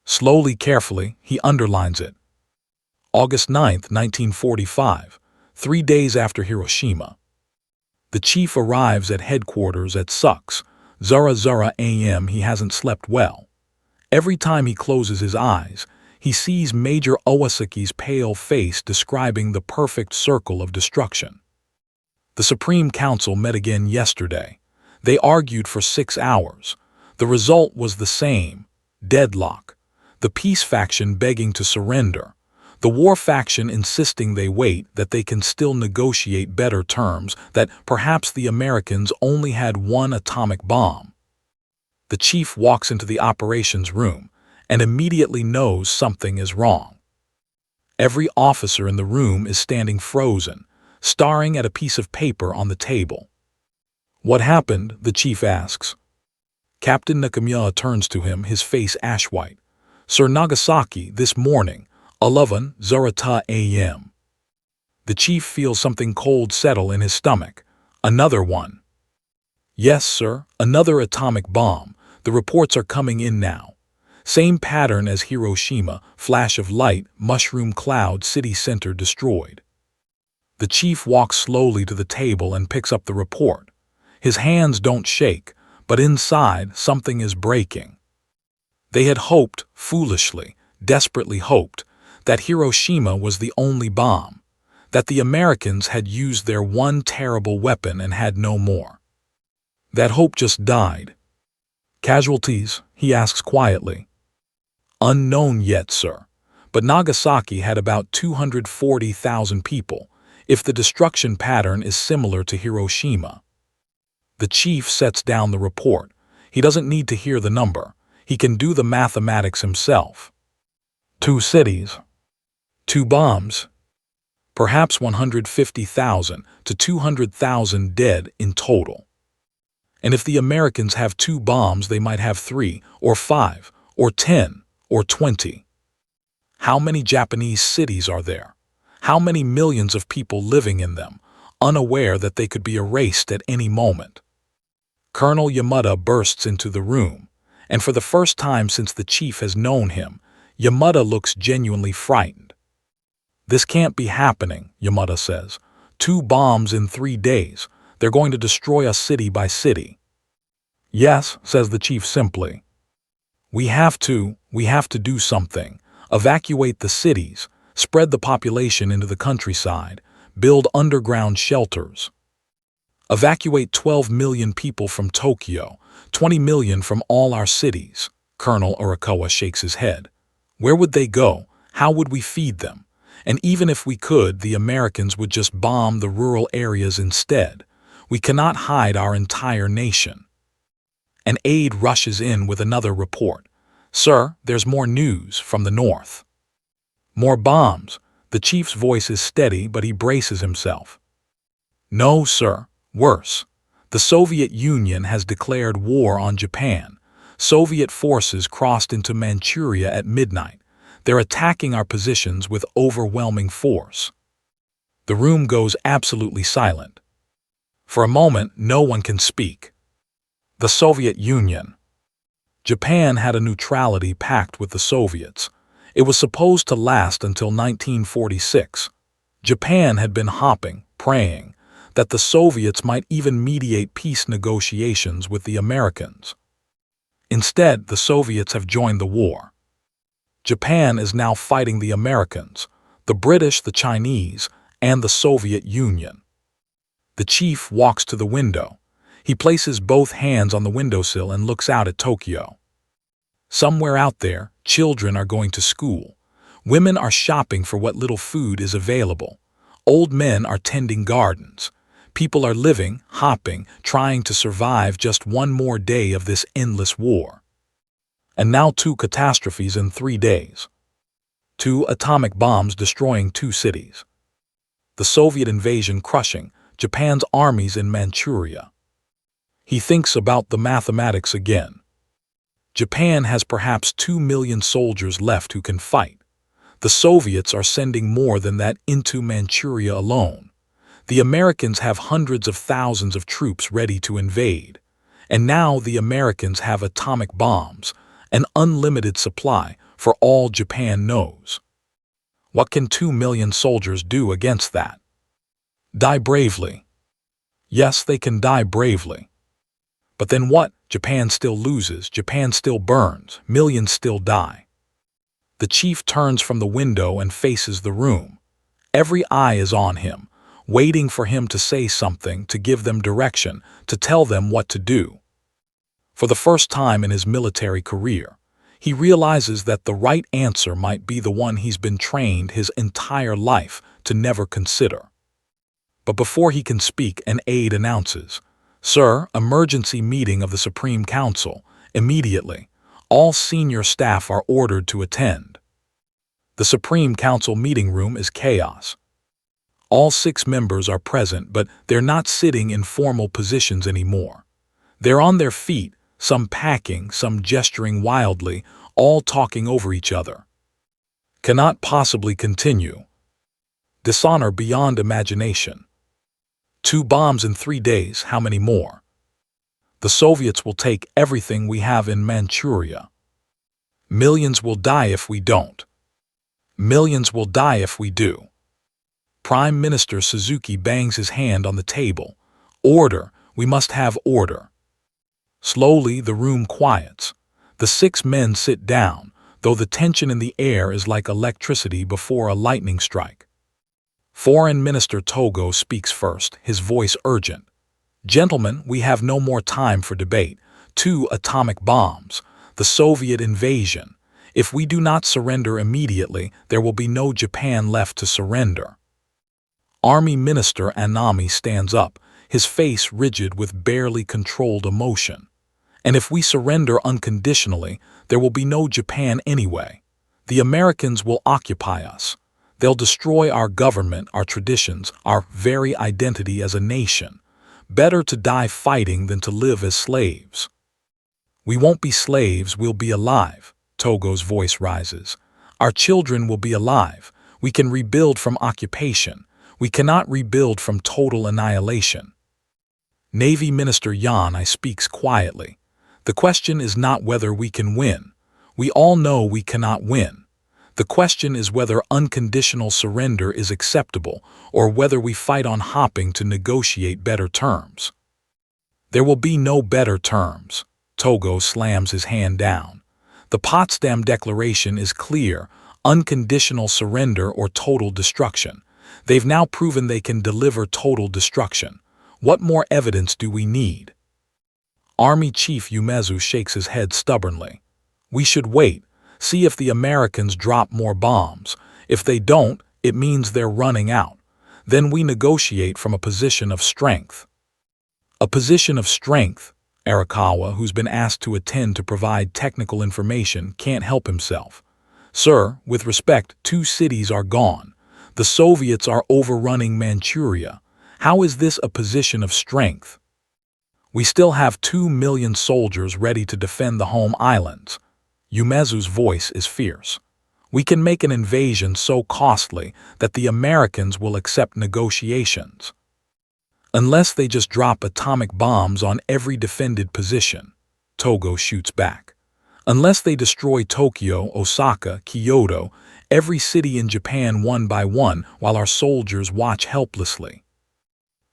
Slowly, carefully, he underlines it. August 9, 1945, 3 days after Hiroshima. The chief arrives at headquarters at 6:00 a.m. He hasn't slept well. Every time he closes his eyes, he sees Major Owasaki's pale face describing the perfect circle of destruction. The Supreme Council met again yesterday. They argued for 6 hours. The result was the same: deadlock. The peace faction begging to surrender. The war faction insisting they wait, that they can still negotiate better terms, that perhaps the Americans only had one atomic bomb. The chief walks into the operations room and immediately knows something is wrong. Every officer in the room is standing frozen, staring at a piece of paper on the table. "What happened?" the chief asks. Captain Nakamura turns to him, his face ash-white. "Sir, Nagasaki, this morning, 11:00 a.m. The chief feels something cold settle in his stomach. Another one. "Yes, sir, another atomic bomb. The reports are coming in now. Same pattern as Hiroshima, flash of light, mushroom cloud, city center destroyed." The chief walks slowly to the table and picks up the report. His hands don't shake, but inside something is breaking. They had hoped, foolishly, desperately hoped, that Hiroshima was the only bomb, that the Americans had used their one terrible weapon and had no more. That hope just died. "Casualties?" he asks quietly. "Unknown yet, sir, but Nagasaki had about 240,000 people, if the destruction pattern is similar to Hiroshima." The chief sets down the report. He doesn't need to hear the number. He can do the mathematics himself. 2 cities. 2 bombs. Perhaps 150,000 to 200,000 dead in total. And if the Americans have 2 bombs, they might have 3 or 5 or 10 or 20. How many Japanese cities are there? How many millions of people living in them, unaware that they could be erased at any moment? Colonel Yamada bursts into the room, and for the first time since the chief has known him, Yamada looks genuinely frightened. "This can't be happening," Yamada says. 2 bombs in 3 days. They're going to destroy us city by city." "Yes," says the chief simply. We have to do something. Evacuate the cities, spread the population into the countryside, build underground shelters. Evacuate 12 million people from Tokyo, 20 million from all our cities." Colonel Arakawa shakes his head. "Where would they go? How would we feed them? And even if we could, the Americans would just bomb the rural areas instead. We cannot hide our entire nation." An aide rushes in with another report. "Sir, there's more news from the north." "More bombs." The chief's voice is steady, but he braces himself. "No, sir. Worse. The Soviet Union has declared war on Japan. Soviet forces crossed into Manchuria at midnight. They're attacking our positions with overwhelming force." The room goes absolutely silent. For a moment, no one can speak. The Soviet Union. Japan had a neutrality pact with the Soviets. It was supposed to last until 1946. Japan had been hoping, praying, that the Soviets might even mediate peace negotiations with the Americans. Instead, the Soviets have joined the war. Japan is now fighting the Americans, the British, the Chinese, and the Soviet Union. The chief walks to the window. He places both hands on the windowsill and looks out at Tokyo. Somewhere out there, children are going to school. Women are shopping for what little food is available. Old men are tending gardens. People are living, hopping, trying to survive just one more day of this endless war. And now 2 catastrophes in 3 days. 2 atomic bombs destroying 2 cities. The Soviet invasion crushing Japan's armies in Manchuria. He thinks about the mathematics again. Japan has perhaps 2 million soldiers left who can fight. The Soviets are sending more than that into Manchuria alone. The Americans have hundreds of thousands of troops ready to invade. And now the Americans have atomic bombs, an unlimited supply for all Japan knows. What can 2 million soldiers do against that? Die bravely. Yes, they can die bravely. But then what? Japan still loses, Japan still burns, millions still die. The chief turns from the window and faces the room. Every eye is on him, waiting for him to say something, to give them direction, to tell them what to do. For the first time in his military career, he realizes that the right answer might be the one he's been trained his entire life to never consider. But before he can speak, an aide announces, "Sir, emergency meeting of the Supreme Council. Immediately, all senior staff are ordered to attend. The Supreme Council meeting room is chaos. All 6 members are present, but they're not sitting in formal positions anymore. They're on their feet, some packing, some gesturing wildly, all talking over each other. Cannot possibly continue. Dishonor beyond imagination. 2 bombs in 3 days, how many more? The Soviets will take everything we have in Manchuria. Millions will die if we don't. Millions will die if we do. Prime Minister Suzuki bangs his hand on the table. Order, we must have order. Slowly the room quiets. The 6 men sit down, though the tension in the air is like electricity before a lightning strike. Foreign Minister Togo speaks first, his voice urgent. Gentlemen, we have no more time for debate. 2 atomic bombs. The Soviet invasion. If we do not surrender immediately, there will be no Japan left to surrender. Army Minister Anami stands up, his face rigid with barely controlled emotion. And if we surrender unconditionally, there will be no Japan anyway. The Americans will occupy us. They'll destroy our government, our traditions, our very identity as a nation. Better to die fighting than to live as slaves. We won't be slaves, we'll be alive. Togo's voice rises. Our children will be alive. We can rebuild from occupation. We cannot rebuild from total annihilation. Navy Minister Yanai speaks quietly. The question is not whether we can win. We all know we cannot win. The question is whether unconditional surrender is acceptable or whether we fight on hopping to negotiate better terms. There will be no better terms. Togo slams his hand down. The Potsdam Declaration is clear: unconditional surrender or total destruction. They've now proven they can deliver total destruction. What more evidence do we need? Army Chief Umezu shakes his head stubbornly. We should wait, see if the Americans drop more bombs. If they don't, it means they're running out. Then we negotiate from a position of strength. A position of strength. Arakawa, who's been asked to attend to provide technical information, can't help himself. Sir, with respect, 2 cities are gone. The Soviets are overrunning Manchuria. How is this a position of strength? We still have 2 million soldiers ready to defend the home islands. Umezu's voice is fierce. We can make an invasion so costly that the Americans will accept negotiations. Unless they just drop atomic bombs on every defended position, Togo shoots back. Unless they destroy Tokyo, Osaka, Kyoto, every city in Japan one by one while our soldiers watch helplessly.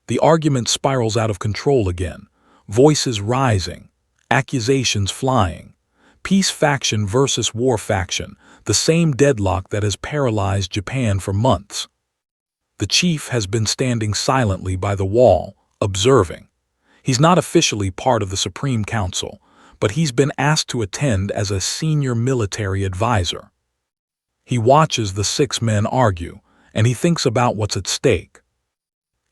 The argument spirals out of control again, voices rising, accusations flying. Peace faction versus war faction, the same deadlock that has paralyzed Japan for months. The chief has been standing silently by the wall, observing. He's not officially part of the Supreme Council, but he's been asked to attend as a senior military advisor. He watches the 6 men argue, and he thinks about what's at stake.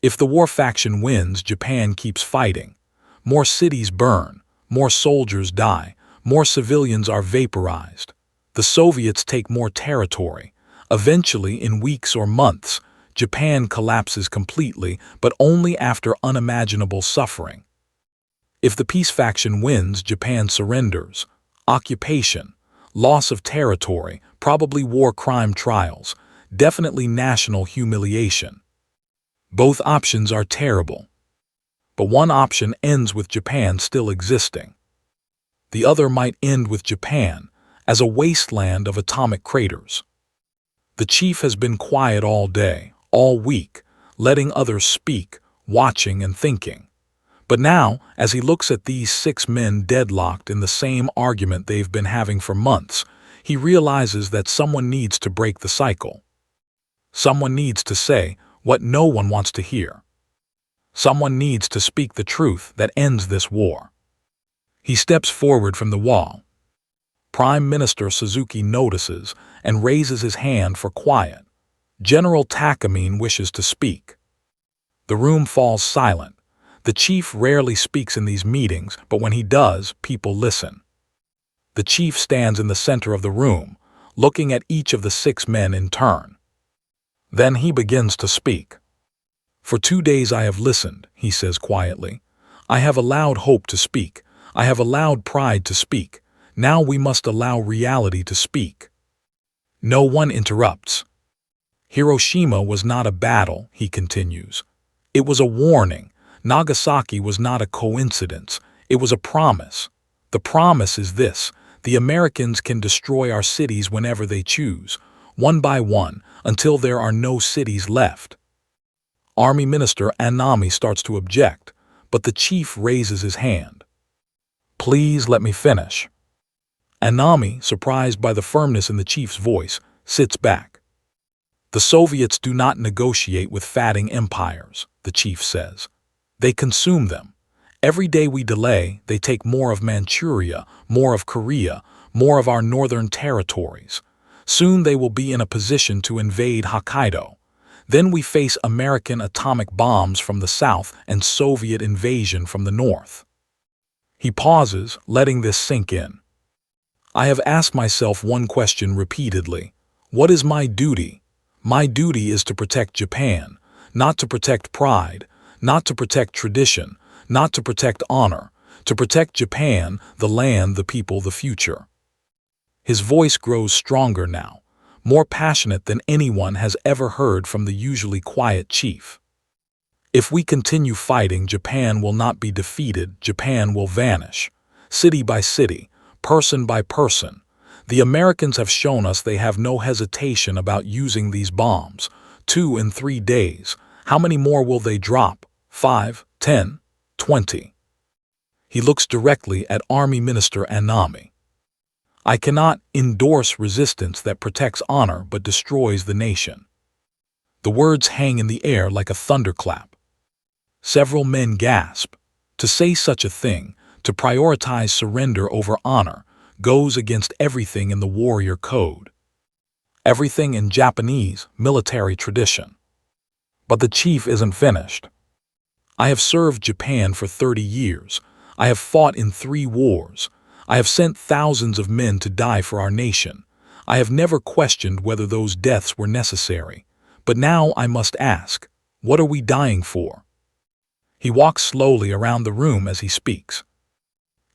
If the war faction wins, Japan keeps fighting. More cities burn, more soldiers die, more civilians are vaporized. The Soviets take more territory. Eventually, in weeks or months, Japan collapses completely, but only after unimaginable suffering. If the peace faction wins, Japan surrenders. Occupation, loss of territory, probably war crime trials, definitely national humiliation. Both options are terrible. But one option ends with Japan still existing. The other might end with Japan as a wasteland of atomic craters. The chief has been quiet all day, all week, letting others speak, watching and thinking. But now, as he looks at these 6 men deadlocked in the same argument they've been having for months, he realizes that someone needs to break the cycle. Someone needs to say what no one wants to hear. Someone needs to speak the truth that ends this war. He steps forward from the wall. Prime Minister Suzuki notices and raises his hand for quiet. General Takamine wishes to speak. The room falls silent. The chief rarely speaks in these meetings, but when he does, people listen. The chief stands in the center of the room, looking at each of the 6 men in turn. Then he begins to speak. "For 2 days I have listened," he says quietly. "I have allowed hope to speak. I have allowed pride to speak. Now we must allow reality to speak." No one interrupts. "Hiroshima was not a battle," he continues. "It was a warning. Nagasaki was not a coincidence. It was a promise. The promise is this: the Americans can destroy our cities whenever they choose, one by one, until there are no cities left." Army Minister Anami starts to object, but the chief raises his hand. "Please let me finish." Anami, surprised by the firmness in the chief's voice, sits back. "The Soviets do not negotiate with fatting empires," the chief says. "They consume them. Every day we delay, they take more of Manchuria, more of Korea, more of our northern territories. Soon they will be in a position to invade Hokkaido. Then we face American atomic bombs from the south and Soviet invasion from the north." He pauses, letting this sink in. "I have asked myself one question repeatedly. What is my duty? My duty is to protect Japan, not to protect pride, not to protect tradition, not to protect honor, to protect Japan, the land, the people, the future." His voice grows stronger now, more passionate than anyone has ever heard from the usually quiet chief. "If we continue fighting, Japan will not be defeated, Japan will vanish. City by city, person by person. The Americans have shown us they have no hesitation about using these bombs. 2 in 3 days. How many more will they drop? 5, 10, 20. He looks directly at Army Minister Anami. "I cannot endorse resistance that protects honor but destroys the nation." The words hang in the air like a thunderclap. Several men gasp. To say such a thing, to prioritize surrender over honor, goes against everything in the warrior code. Everything in Japanese military tradition. But the chief isn't finished. "I have served Japan for 30 years. I have fought in 3 wars. I have sent thousands of men to die for our nation. I have never questioned whether those deaths were necessary. But now I must ask, what are we dying for?" He walks slowly around the room as he speaks.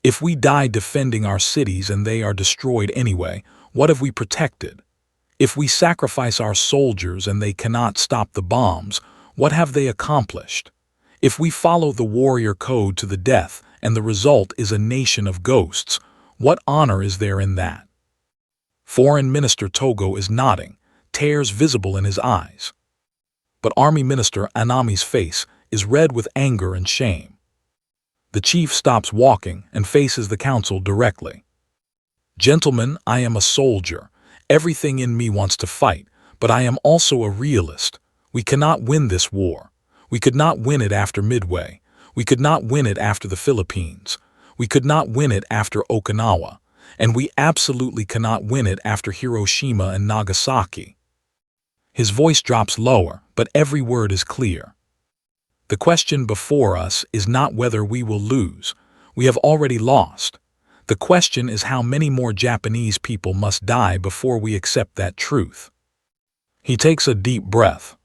"If we die defending our cities and they are destroyed anyway, what have we protected? If we sacrifice our soldiers and they cannot stop the bombs, what have they accomplished? If we follow the warrior code to the death and the result is a nation of ghosts, what honor is there in that?" Foreign Minister Togo is nodding, tears visible in his eyes. But Army Minister Anami's face is red with anger and shame. The chief stops walking and faces the council directly. "Gentlemen, I am a soldier. Everything in me wants to fight, but I am also a realist. We cannot win this war. We could not win it after Midway. We could not win it after the Philippines. We could not win it after Okinawa. And we absolutely cannot win it after Hiroshima and Nagasaki." His voice drops lower, but every word is clear. "The question before us is not whether we will lose. We have already lost. The question is how many more Japanese people must die before we accept that truth." He takes a deep breath.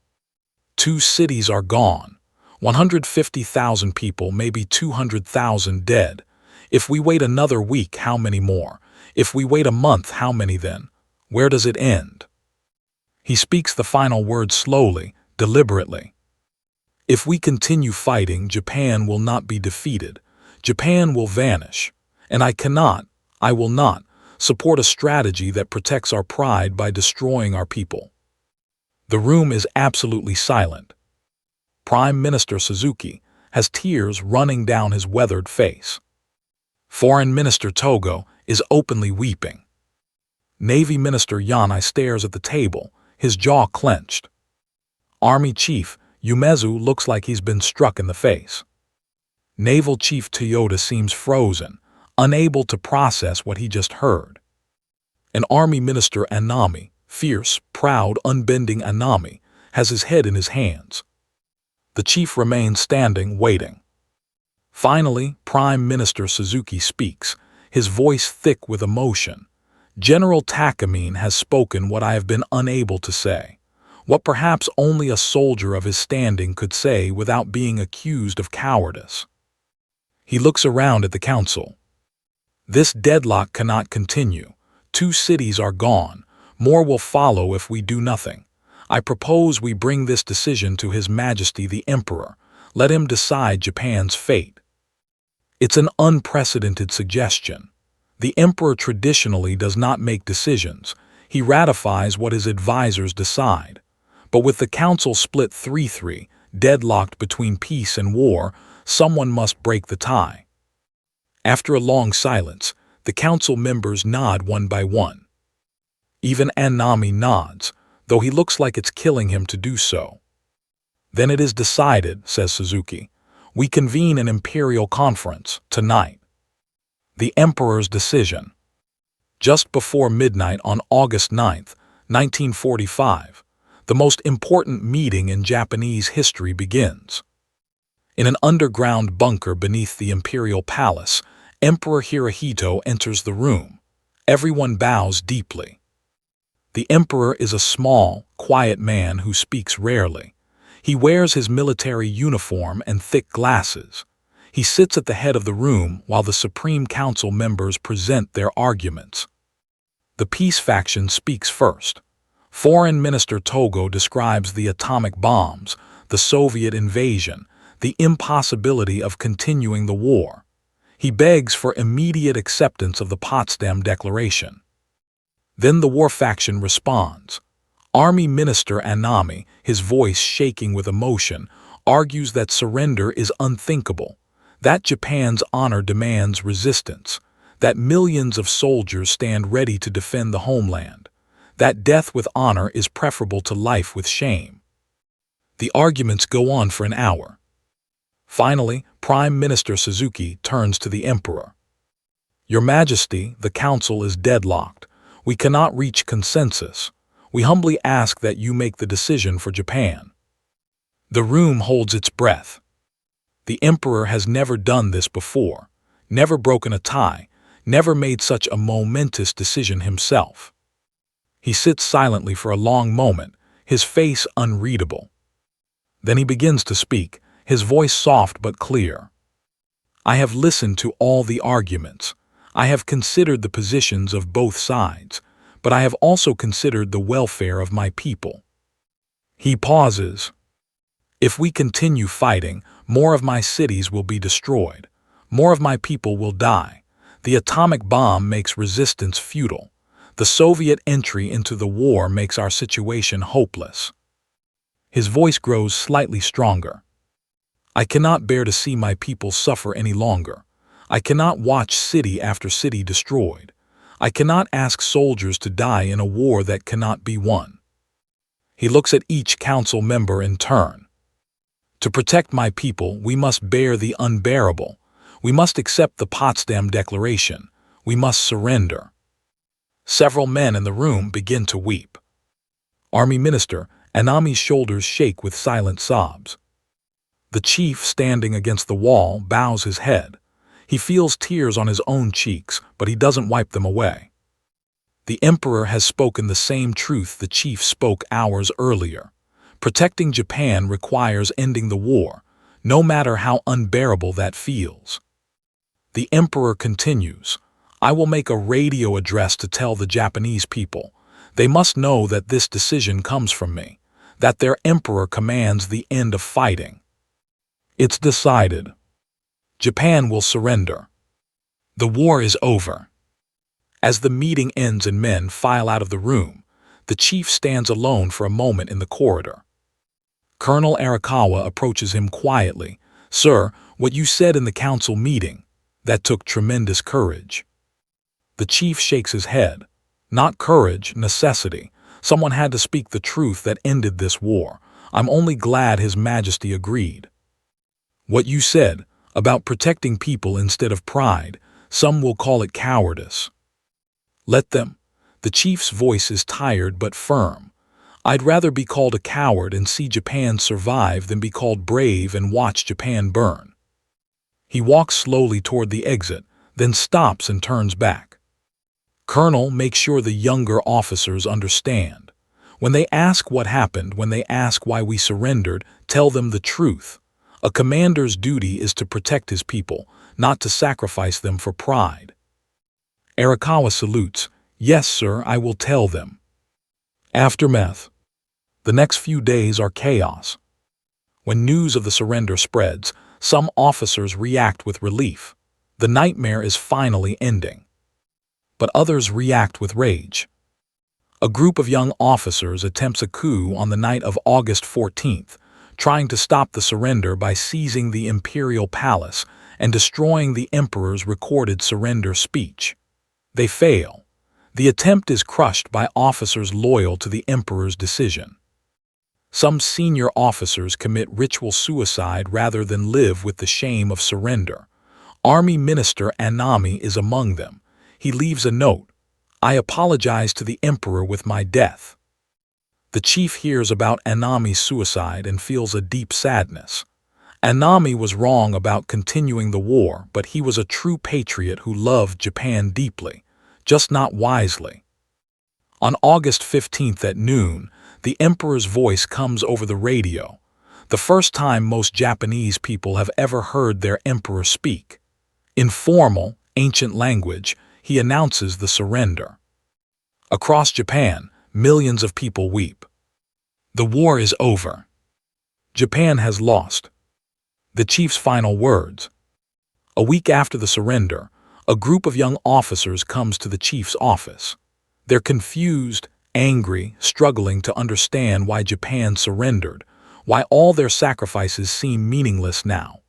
2 cities are gone. 150,000 people, maybe 200,000 dead. If we wait another week, how many more? If we wait a month, how many then? Where does it end? He speaks the final word slowly, deliberately. "If we continue fighting, Japan will not be defeated. Japan will vanish. And I will not, support a strategy that protects our pride by destroying our people." The room is absolutely silent. Prime Minister Suzuki has tears running down his weathered face. Foreign Minister Togo is openly weeping. Navy Minister Yanai stares at the table, his jaw clenched. Army Chief Umezu looks like he's been struck in the face. Naval Chief Toyota seems frozen, unable to process what he just heard. And Army Minister Anami, fierce, proud, unbending Anami, has his head in his hands. The chief remains standing, waiting. Finally, Prime Minister Suzuki speaks, his voice thick with emotion. General Takamine has spoken what I have been unable to say, what perhaps only a soldier of his standing could say without being accused of cowardice. He looks around at the council. This deadlock cannot continue. 2 cities are gone. More will follow if we do nothing. I propose we bring this decision to His Majesty the Emperor. Let him decide Japan's fate. It's an unprecedented suggestion. The Emperor traditionally does not make decisions. He ratifies what his advisors decide. But with the council split 3-3, deadlocked between peace and war, someone must break the tie. After a long silence, the council members nod one by one. Even Anami nods, though he looks like it's killing him to do so. Then it is decided, says Suzuki. We convene an imperial conference tonight. The Emperor's decision. Just before midnight on August 9, 1945, the most important meeting in Japanese history begins. In an underground bunker beneath the imperial palace, Emperor Hirohito enters the room. Everyone bows deeply. The emperor is a small, quiet man who speaks rarely. He wears his military uniform and thick glasses. He sits at the head of the room while the Supreme Council members present their arguments. The peace faction speaks first. Foreign Minister Togo describes the atomic bombs, the Soviet invasion, the impossibility of continuing the war. He begs for immediate acceptance of the Potsdam Declaration. Then the war faction responds. Army Minister Anami, his voice shaking with emotion, argues that surrender is unthinkable, that Japan's honor demands resistance, that millions of soldiers stand ready to defend the homeland, that death with honor is preferable to life with shame. The arguments go on for an hour. Finally, Prime Minister Suzuki turns to the emperor. Your Majesty, the council is deadlocked. We cannot reach consensus. We humbly ask that you make the decision for Japan. The room holds its breath. The emperor has never done this before, never broken a tie, never made such a momentous decision himself. He sits silently for a long moment, his face unreadable. Then he begins to speak, his voice soft but clear. I have listened to all the arguments. I have considered the positions of both sides, but I have also considered the welfare of my people. He pauses. If we continue fighting, more of my cities will be destroyed. More of my people will die. The atomic bomb makes resistance futile. The Soviet entry into the war makes our situation hopeless. His voice grows slightly stronger. I cannot bear to see my people suffer any longer. I cannot watch city after city destroyed. I cannot ask soldiers to die in a war that cannot be won. He looks at each council member in turn. To protect my people, we must bear the unbearable. We must accept the Potsdam Declaration. We must surrender. Several men in the room begin to weep. Army Minister Anami's shoulders shake with silent sobs. The chief, standing against the wall, bows his head. He feels tears on his own cheeks, but he doesn't wipe them away. The emperor has spoken the same truth the chief spoke hours earlier. Protecting Japan requires ending the war, no matter how unbearable that feels. The emperor continues, I will make a radio address to tell the Japanese people. They must know that this decision comes from me, that their emperor commands the end of fighting. It's decided. Japan will surrender. The war is over. As the meeting ends and men file out of the room, the chief stands alone for a moment in the corridor. Colonel Arakawa approaches him quietly. Sir, what you said in the council meeting, that took tremendous courage. The chief shakes his head. Not courage, necessity. Someone had to speak the truth that ended this war. I'm only glad His Majesty agreed. What you said, about protecting people instead of pride, some will call it cowardice. Let them. The chief's voice is tired but firm. I'd rather be called a coward and see Japan survive than be called brave and watch Japan burn. He walks slowly toward the exit, then stops and turns back. Colonel, make sure the younger officers understand. When they ask what happened, when they ask why we surrendered, tell them the truth. A commander's duty is to protect his people, not to sacrifice them for pride. Arakawa salutes. Yes, sir, I will tell them. Aftermath. The next few days are chaos. When news of the surrender spreads, some officers react with relief. The nightmare is finally ending. But others react with rage. A group of young officers attempts a coup on the night of August 14th, trying to stop the surrender by seizing the imperial palace and destroying the emperor's recorded surrender speech. They fail. The attempt is crushed by officers loyal to the emperor's decision. Some senior officers commit ritual suicide rather than live with the shame of surrender. Army Minister Anami is among them. He leaves a note. I apologize to the emperor with my death. The chief hears about Anami's suicide and feels a deep sadness. Anami was wrong about continuing the war, but he was a true patriot who loved Japan deeply, just not wisely. On August 15th at noon, the emperor's voice comes over the radio, the first time most Japanese people have ever heard their emperor speak. In formal, ancient language, he announces the surrender. Across Japan, millions of people weep. The war is over. Japan has lost. The chief's final words. A week after the surrender, a group of young officers comes to the chief's office. They're confused, angry, struggling to understand why Japan surrendered, why all their sacrifices seem meaningless now.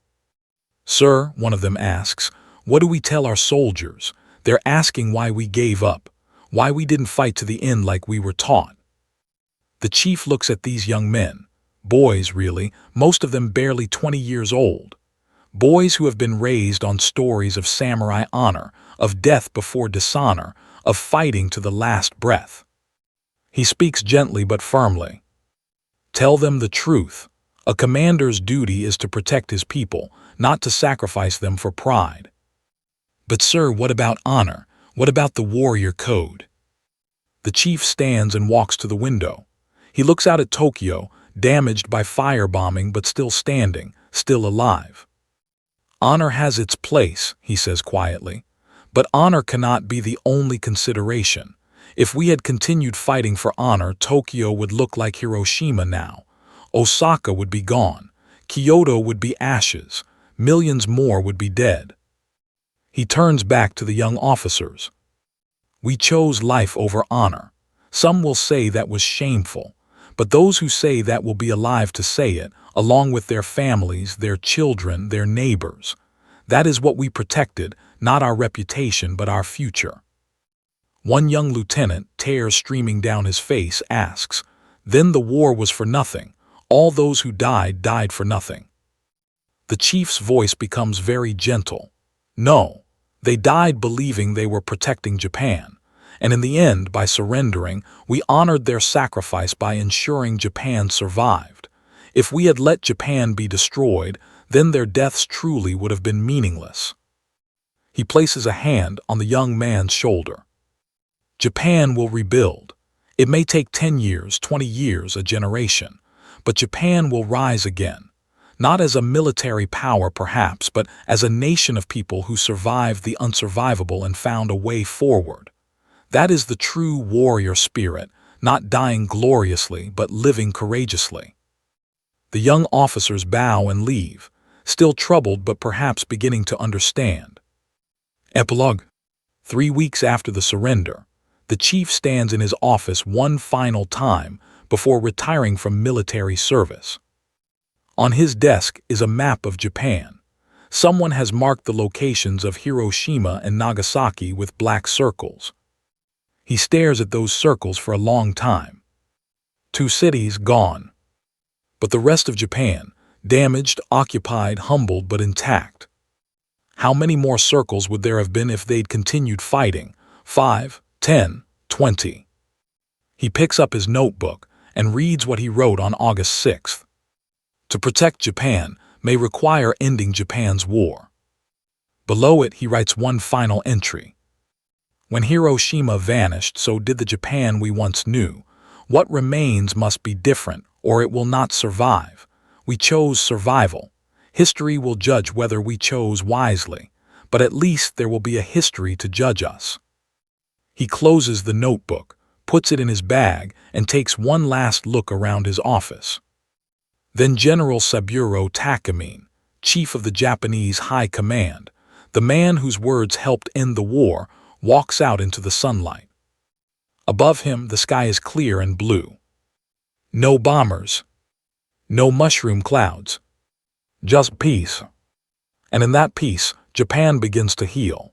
Sir, one of them asks, what do we tell our soldiers? They're asking why we gave up, why we didn't fight to the end like we were taught. The chief looks at these young men, boys really, most of them barely 20 years old. Boys who have been raised on stories of samurai honor, of death before dishonor, of fighting to the last breath. He speaks gently but firmly. Tell them the truth. A commander's duty is to protect his people, not to sacrifice them for pride. But sir, what about honor? What about the warrior code? The chief stands and walks to the window. He looks out at Tokyo, damaged by firebombing but still standing, still alive. Honor has its place, he says quietly, but honor cannot be the only consideration. If we had continued fighting for honor, Tokyo would look like Hiroshima now. Osaka would be gone. Kyoto would be ashes. Millions more would be dead. He turns back to the young officers. We chose life over honor. Some will say that was shameful, but those who say that will be alive to say it, along with their families, their children, their neighbors. That is what we protected, not our reputation but our future. One young lieutenant, tears streaming down his face, asks, then the war was for nothing. All those who died, died for nothing. The chief's voice becomes very gentle. No, they died believing they were protecting Japan. And in the end, by surrendering, we honored their sacrifice by ensuring Japan survived. If we had let Japan be destroyed, then their deaths truly would have been meaningless. He places a hand on the young man's shoulder. Japan will rebuild. It may take 10 years, 20 years, a generation, but Japan will rise again. Not as a military power perhaps, but as a nation of people who survived the unsurvivable and found a way forward. That is the true warrior spirit, not dying gloriously, but living courageously. The young officers bow and leave, still troubled but perhaps beginning to understand. Epilogue. 3 weeks after the surrender, the chief stands in his office one final time before retiring from military service. On his desk is a map of Japan. Someone has marked the locations of Hiroshima and Nagasaki with black circles. He stares at those circles for a long time. 2 cities gone. But the rest of Japan, damaged, occupied, humbled, but intact. How many more circles would there have been if they'd continued fighting? 5, 10, 20. He picks up his notebook and reads what he wrote on August 6th. To protect Japan may require ending Japan's war. Below it, he writes one final entry. When Hiroshima vanished, so did the Japan we once knew. What remains must be different, or it will not survive. We chose survival. History will judge whether we chose wisely, but at least there will be a history to judge us. He closes the notebook, puts it in his bag, and takes one last look around his office. Then General Saburo Takamine, chief of the Japanese High Command, the man whose words helped end the war, walks out into the sunlight. Above him, the sky is clear and blue. No bombers. No mushroom clouds. Just peace. And in that peace, Japan begins to heal.